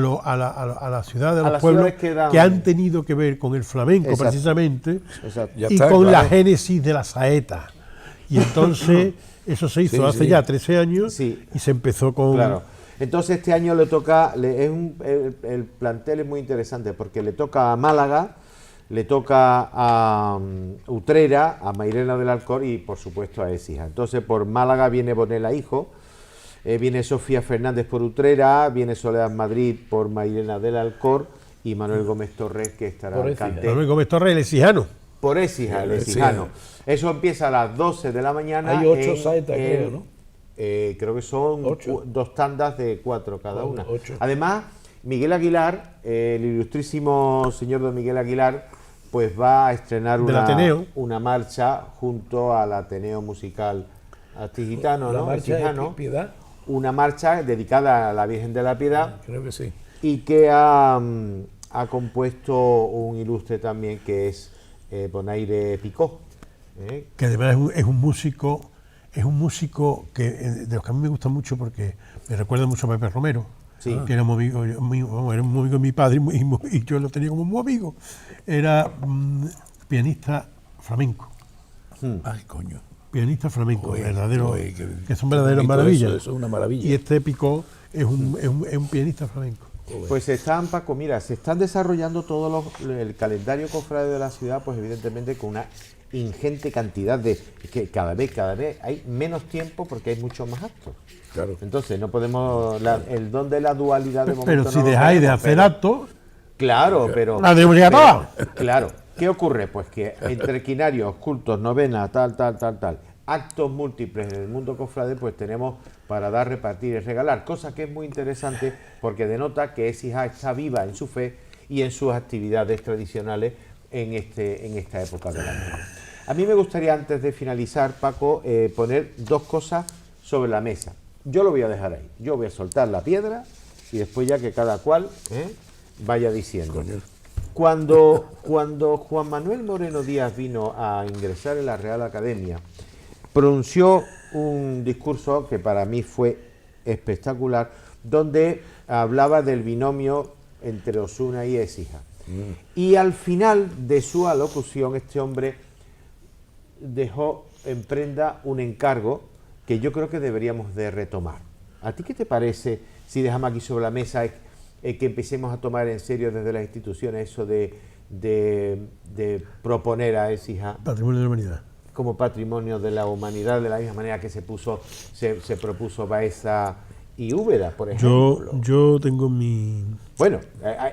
la ciudad de A los las pueblos ciudades que han tenido que ver con el flamenco, Exacto. precisamente, Exacto. Ya y está, con la claro. génesis de la saeta. Y entonces eso se hizo Sí, hace sí. ya 13 años Sí. y se empezó con... Claro. Entonces este año le toca, el plantel es muy interesante porque le toca a Málaga, le toca a Utrera, a Mairena del Alcor y por supuesto a Écija. Entonces por Málaga viene Bonela Hijo, viene Sofía Fernández por Utrera, viene Soledad Madrid por Mairena del Alcor y Manuel Gómez Torres que estará Por al Écija. cante Manuel Gómez Torres, el exijano. por Écija, el Sí. exijano. Eso empieza a las 12 de la mañana. Hay 8 saetas, creo, ¿no? Creo que son 8. 2 tandas de 4 cada una. 8. Además, Miguel Aguilar, el ilustrísimo señor don Miguel Aguilar, pues va a estrenar Del Ateneo. una marcha junto al Ateneo Musical Astigitano, La ¿no? marcha Exijano. de Piedad, Una marcha dedicada a la Virgen de la Piedad creo que sí. y que ha compuesto un ilustre también que es Bonaire Picó. Que además es un músico que de los que a mí me gusta mucho porque me recuerda mucho a Pepe Romero, Sí. que era muy amigo, era muy amigo de mi padre y yo lo tenía como muy amigo. Era pianista flamenco, Ay, coño. pianista flamenco, Joder, verdadero, joder, que son qué verdaderas bonito maravillas. eso es una maravilla. Y este Picó es un pianista flamenco. Pues Paco, mira, se están desarrollando el calendario cofrade de la ciudad, pues evidentemente con una ingente cantidad que cada vez hay menos tiempo porque hay muchos más actos. Claro. Entonces no podemos, el don de la dualidad de momento Pero si no lo dejáis de tenemos, hacer pero- actos, Claro, pero... la tenemos ya toda. Claro, ¿qué ocurre? Pues que entre quinarios, cultos, novenas, tal, actos múltiples en el mundo cofrade, pues tenemos para dar, repartir y regalar, cosa que es muy interesante porque denota que Écija está viva en su fe y en sus actividades tradicionales en esta época del año. A mí me gustaría, antes de finalizar, Paco, poner dos cosas sobre la mesa. Yo lo voy a dejar ahí. Yo voy a soltar la piedra y después ya que cada cual vaya diciendo. Cuando Juan Manuel Moreno Díaz vino a ingresar en la Real Academia, pronunció un discurso que para mí fue espectacular, donde hablaba del binomio entre Osuna y Écija. Y al final de su alocución, este hombre dejó en prenda un encargo que yo creo que deberíamos de retomar. ¿A ti qué te parece si dejamos aquí sobre la mesa que empecemos a tomar en serio desde las instituciones eso de proponer a Écija Patrimonio de la Humanidad. como patrimonio de la humanidad, de la misma manera que se propuso Baeza y Úbeda, por ejemplo? Yo tengo mi... Bueno,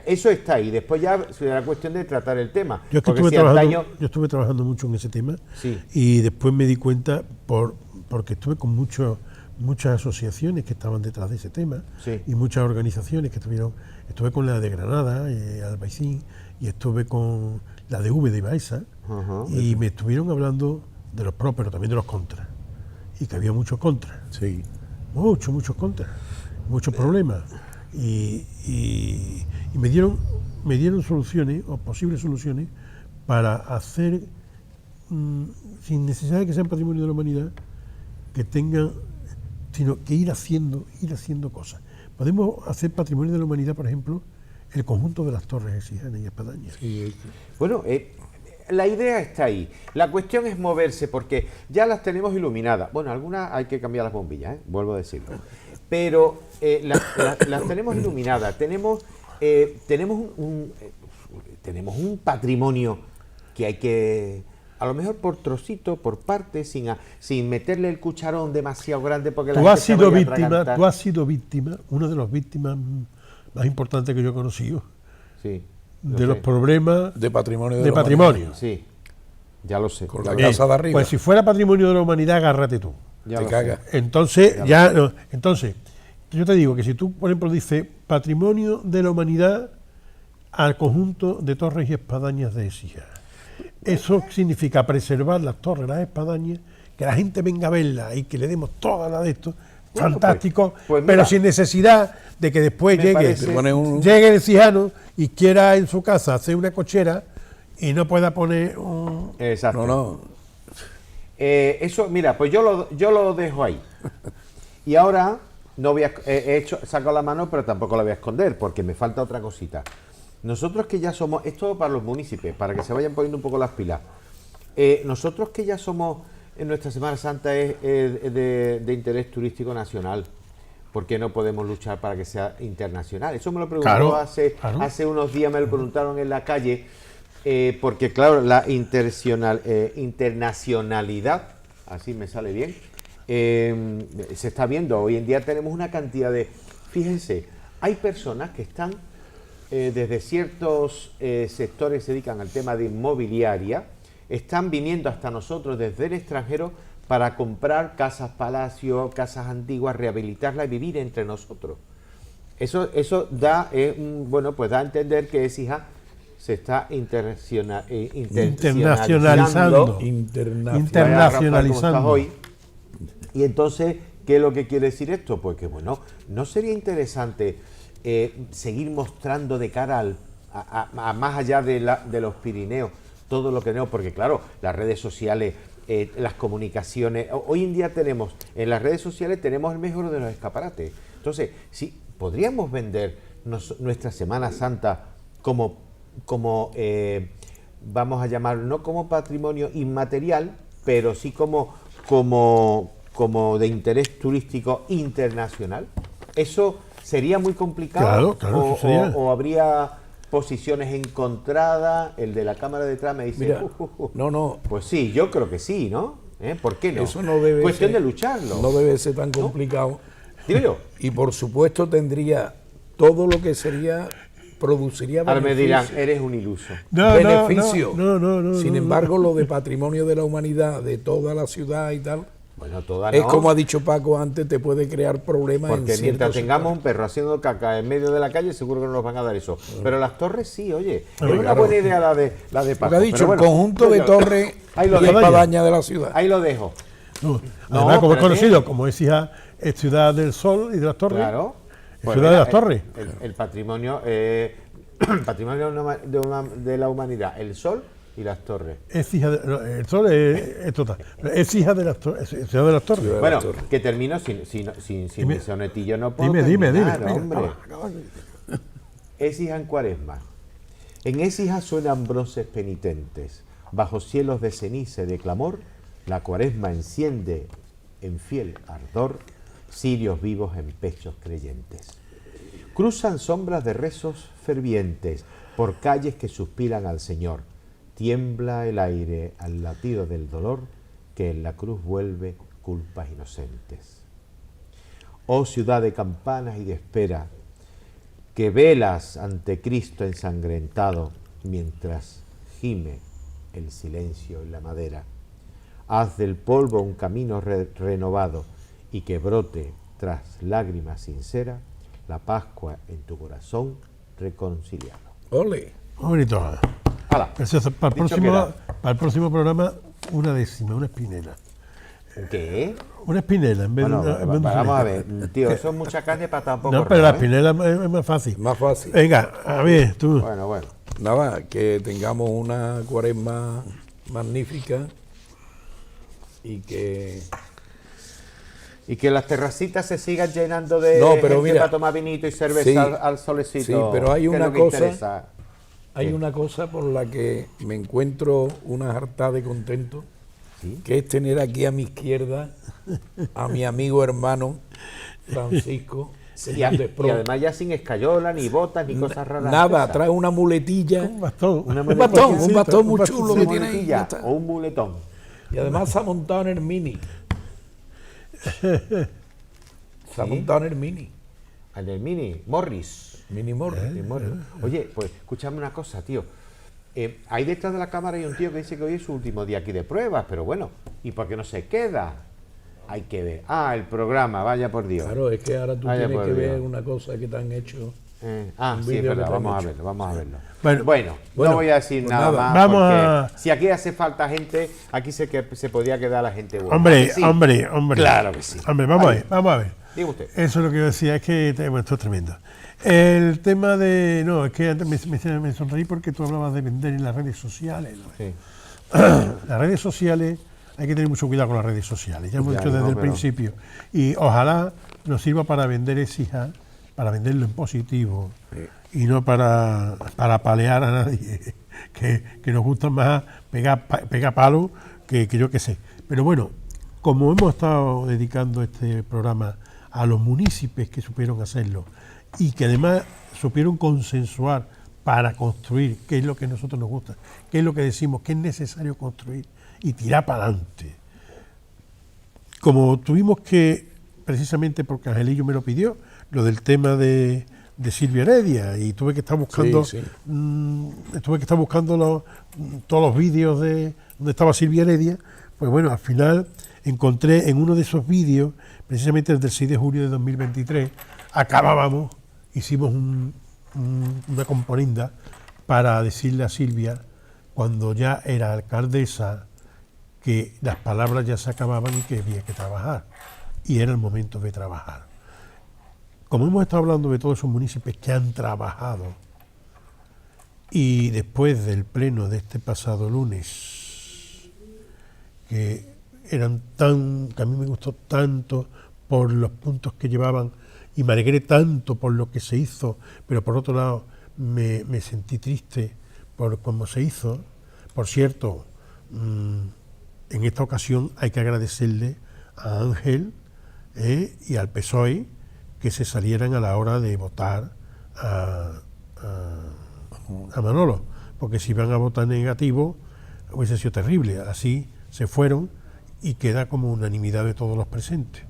eso está ahí. Después ya será cuestión de tratar el tema. Yo es que Porque si antaño- yo estuve trabajando mucho en ese tema Sí. y después me di cuenta, porque estuve con muchas asociaciones que estaban detrás de ese tema Sí. y muchas organizaciones que estuve con la de Granada, Albaicín, y estuve con la de Úbeda y Baeza, Ajá. y me estuvieron hablando de los pros, pero también de los contras, y que había muchos contras. Sí. Muchos contras, muchos problemas. Y me dieron soluciones, o posibles soluciones, para hacer, sin necesidad de que sean patrimonio de la humanidad, que tengan, sino que ir haciendo cosas. Podemos hacer patrimonio de la humanidad, por ejemplo, el conjunto de las torres exijanas y espadañas. Bueno, la idea está ahí. La cuestión es moverse porque ya las tenemos iluminadas. Bueno, algunas hay que cambiar las bombillas, vuelvo a decirlo. Pero las tenemos iluminadas. Tenemos un patrimonio que hay que, a lo mejor por trocito, por parte, sin meterle el cucharón demasiado grande porque la Tú has gente se sido vaya a atragantar. víctima, una de las víctimas más importantes que yo he conocido, Sí, lo de los sé. problemas De patrimonio de de la patrimonio. Sí, ya lo sé. Con la Bien, casa de arriba. Pues si fuera patrimonio de la humanidad, agárrate tú. Ya te lo cagas. sé. Entonces, entonces, yo te digo que si tú, por ejemplo, dices patrimonio de la humanidad al conjunto de torres y espadañas de Écija. Eso significa preservar las torres, las espadañas, que la gente venga a verlas y que le demos toda la de esto. Bueno, Fantástico, pues pero mira, sin necesidad de que después me llegue, parece- llegue el cijano y quiera en su casa hacer una cochera y no pueda poner un... Exacto. No. Eso, mira, pues yo lo dejo ahí. Y ahora no voy a, saco la mano, pero tampoco la voy a esconder, porque me falta otra cosita. Nosotros que ya somos, esto para los municipios, para que se vayan poniendo un poco las pilas. Nosotros que ya somos, en nuestra Semana Santa es de interés turístico nacional. ¿Por qué no podemos luchar para que sea internacional? Eso me lo preguntó Claro, hace unos días, me lo preguntaron en la calle, porque claro, la internacionalidad, así me sale bien, se está viendo. Hoy en día tenemos una cantidad de... Fíjense, hay personas que están desde ciertos sectores que se dedican al tema de inmobiliaria, están viniendo hasta nosotros desde el extranjero para comprar casas palacio, casas antiguas, rehabilitarlas y vivir entre nosotros. Eso da, bueno, pues da a entender que Écija se está internacionalizando. Internacionalizando. Hoy. Y entonces, ¿qué es lo que quiere decir esto? Pues que, bueno, ¿no sería interesante seguir mostrando de cara a más allá de los Pirineos todo lo que tenemos? Porque, claro, las redes sociales, las comunicaciones, hoy en día tenemos, en las redes sociales tenemos el mejor de los escaparates. Entonces, sí, podríamos vender nuestra Semana Santa como vamos a llamar, no como patrimonio inmaterial, pero sí como de interés turístico internacional. Eso sería muy complicado. Claro, o habría posiciones encontradas. El de la cámara detrás me dice, Mira, no. Pues sí, yo creo que sí, ¿no? ¿Por qué no? Eso no debe Cuestión ser, de lucharlo. No debe ser tan complicado. Digo yo. Y por supuesto tendría todo lo que sería, produciría Ahora me dirán, beneficio. eres un iluso. Beneficio. No, Sin embargo, lo de patrimonio de la humanidad, de toda la ciudad y tal, Bueno, toda es no. como ha dicho Paco antes, te puede crear problemas en Porque ciertos mientras tengamos sectores. un perro haciendo caca en medio de la calle, seguro que no nos van a dar eso. Pero las torres sí, oye. Es una claro. buena idea la de Lo Paco. que ha dicho, Pero bueno, el conjunto de torres ahí lo y dejo. espadañas de la ciudad. Ahí lo dejo. Además, como es espérate. conocido, como es Écija, es ciudad del sol y de las torres. Claro. Es ciudad de las torres. El patrimonio, de la humanidad, el sol y las torres. Es hija el sol es total. Es hija de las torres. Es ciudad de las torres. Bueno, torres. que termino sin Dime. mi sonetillo. No puedo Dime. terminar, Venga, hombre. acaba. Écija en Cuaresma. En Écija suenan bronces penitentes. Bajo cielos de ceniza y de clamor, la Cuaresma enciende en fiel ardor cirios vivos en pechos creyentes. Cruzan sombras de rezos fervientes por calles que suspiran al Señor. Tiembla el aire al latido del dolor que en la cruz vuelve culpas inocentes. Oh ciudad de campanas y de espera, que velas ante Cristo ensangrentado mientras gime el silencio en la madera. Haz del polvo un camino renovado y que brote tras lágrimas sinceras la Pascua en tu corazón reconciliado. Ole. Muy bonito. ¡Hala! Precioso. Para Dicho queda. el próximo programa, una décima, una espinela. ¿Qué? Una espinela en vez Bueno, de una. en vez de una vamos a espinela. ver, tío, eso es mucha carne para tan poco No, pero la rabo, ¿eh? espinela es más fácil. Más fácil. Venga, a ver, tú. Bueno. Nada, que tengamos una Cuaresma magnífica y que Y que las terracitas se sigan llenando de No, pero gente mira, para tomar vinito y cerveza sí, al solecito. sí, pero hay que es una lo que cosa- interesa. hay ¿Qué? una cosa por la que me encuentro una harta de contento, ¿Sí? que es tener aquí a mi izquierda a mi amigo hermano Francisco. Y además ya sin escayola, ni botas, ni cosas raras. Nada, esas. trae una muletilla, Un bastón. Una un muletilla, bastón, sí, un bastón un muy bastón, chulo sí, que una tiene ahí. muletilla ya está. o un muletón. Y además se ha montado en el Mini. Se ha montado en el Mini. En el Mini Mini Morris. Morris. Oye, pues escúchame una cosa, tío. Ahí detrás de la cámara hay un tío que dice que hoy es su último día aquí de pruebas, pero bueno, ¿y por qué no se queda? Hay que ver. Ah, el programa, vaya por Dios. Claro, es que ahora tú Vaya tienes por que ver Dios. una cosa que te han hecho Un Sí, vídeo es que verdad, te vamos han a hecho. verlo, vamos a verlo. Bueno, No voy a decir pues nada nada. más, Vamos porque a- si aquí hace falta gente, aquí se podría quedar la gente buena. hombre, ¿Sí? hombre. Claro que sí. Hombre, vamos a Vale. ver, vamos a ver. Diga usted. Eso es lo que yo decía, es que bueno, esto es tremendo. El tema de... No, es que antes me sonreí porque tú hablabas de vender en las redes sociales, ¿no? Sí. Las redes sociales, hay que tener mucho cuidado con las redes sociales, ya hemos Ya, dicho desde no, el pero- principio. Y ojalá nos sirva para vender exija, para venderlo en positivo, y no para palear a nadie, que nos gusta más pegar palo que yo qué sé. Pero bueno, como hemos estado dedicando este programa a los municipios que supieron hacerlo y que además supieron consensuar para construir, qué es lo que a nosotros nos gusta, qué es lo que decimos, que es necesario construir y tirar para adelante. Como tuvimos que, precisamente porque Angelillo me lo pidió, lo del tema de Silvia Heredia, y tuve que estar buscando Sí, sí. todos los vídeos de donde estaba Silvia Heredia, pues bueno, al final encontré en uno de esos vídeos, precisamente el del 6 de julio de 2023, hicimos una componenda para decirle a Silvia, cuando ya era alcaldesa, que las palabras ya se acababan y que había que trabajar, y era el momento de trabajar. Como hemos estado hablando de todos esos municipios que han trabajado, y después del pleno de este pasado lunes, que eran que a mí me gustó tanto por los puntos que llevaban, y me alegré tanto por lo que se hizo, pero por otro lado me sentí triste por cómo se hizo. Por cierto, en esta ocasión hay que agradecerle a Ángel y al PSOE que se salieran a la hora de votar a Manolo, porque si iban a votar negativo hubiese sido terrible. Así se fueron y queda como unanimidad de todos los presentes.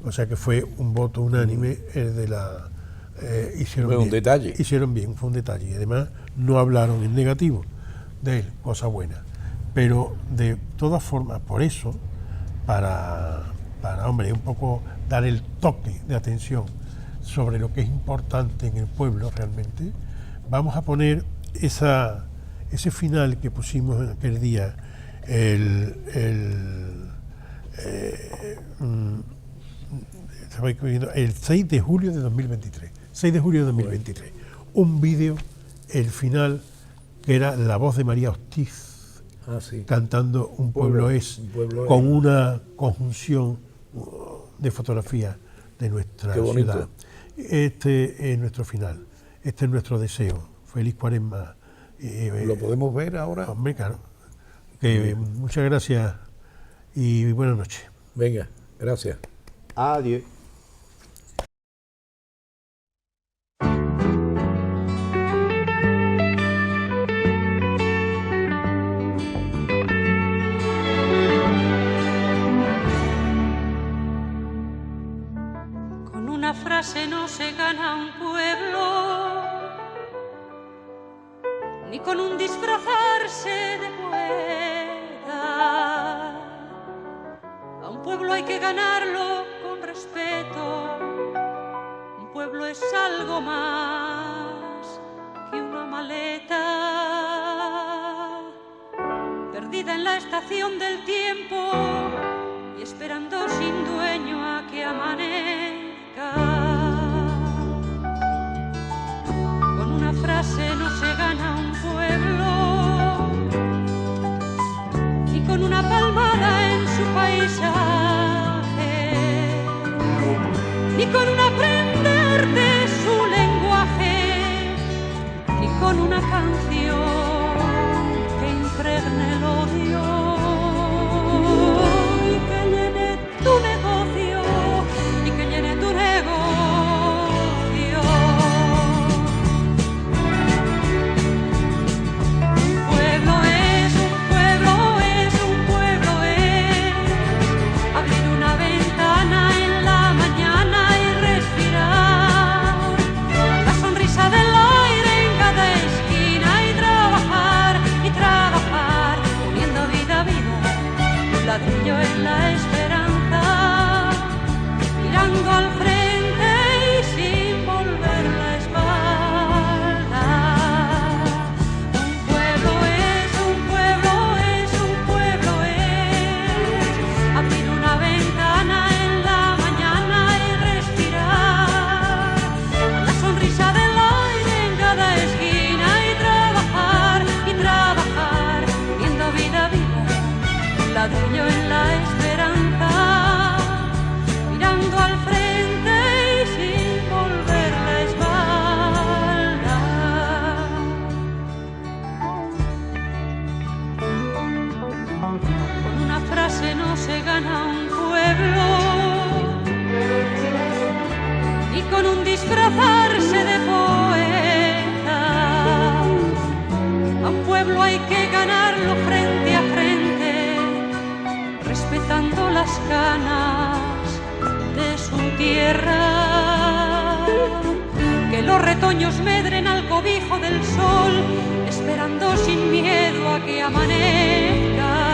O sea que fue un voto unánime de la... hicieron Fue un bien, detalle. Hicieron bien, fue un detalle. Y además no hablaron en negativo de él, cosa buena. Pero de todas formas, por eso, para hombre, un poco dar el toque de atención sobre lo que es importante en el pueblo realmente, vamos a poner ese final que pusimos en aquel día, el 6 de julio de 2023. 6 de julio de 2023. Un vídeo, el final, que era la voz de María Hostiz, Sí. cantando Un pueblo es, Un pueblo con es. una conjunción de fotografías de nuestra Qué bonito. ciudad. Este es nuestro final, este es nuestro deseo. Feliz Cuaresma. ¿Lo podemos ver ahora? Hombre, claro. Muchas gracias y buenas noches. Venga, gracias. Adiós. Con una frase no se gana un pueblo, ni con un disfrazarse de poeta. A un pueblo hay que ganarlo con respeto. Un pueblo es algo más que una maleta perdida en la estación del tiempo y esperando sin dueño a que amanezca. Con una frase no se gana un pueblo, ni con una palmada en su paisaje, ni con un aprender de su lenguaje, ni con una canción que impregne el odio y que llene tu negocio y que llene tu negocio. Un pueblo es, un pueblo es, un pueblo es abrir una ventana en la mañana y respirar la sonrisa del aire en cada esquina y trabajar, poniendo vida viva, un ladrillo en la esperanza, mirando al frente y sin volver la espalda. se gana un pueblo, y con un disfrazarse de poeta. A un pueblo hay que ganarlo frente a frente, respetando las canas de su tierra. Que los retoños medren al cobijo del sol, esperando sin miedo a que amanezca.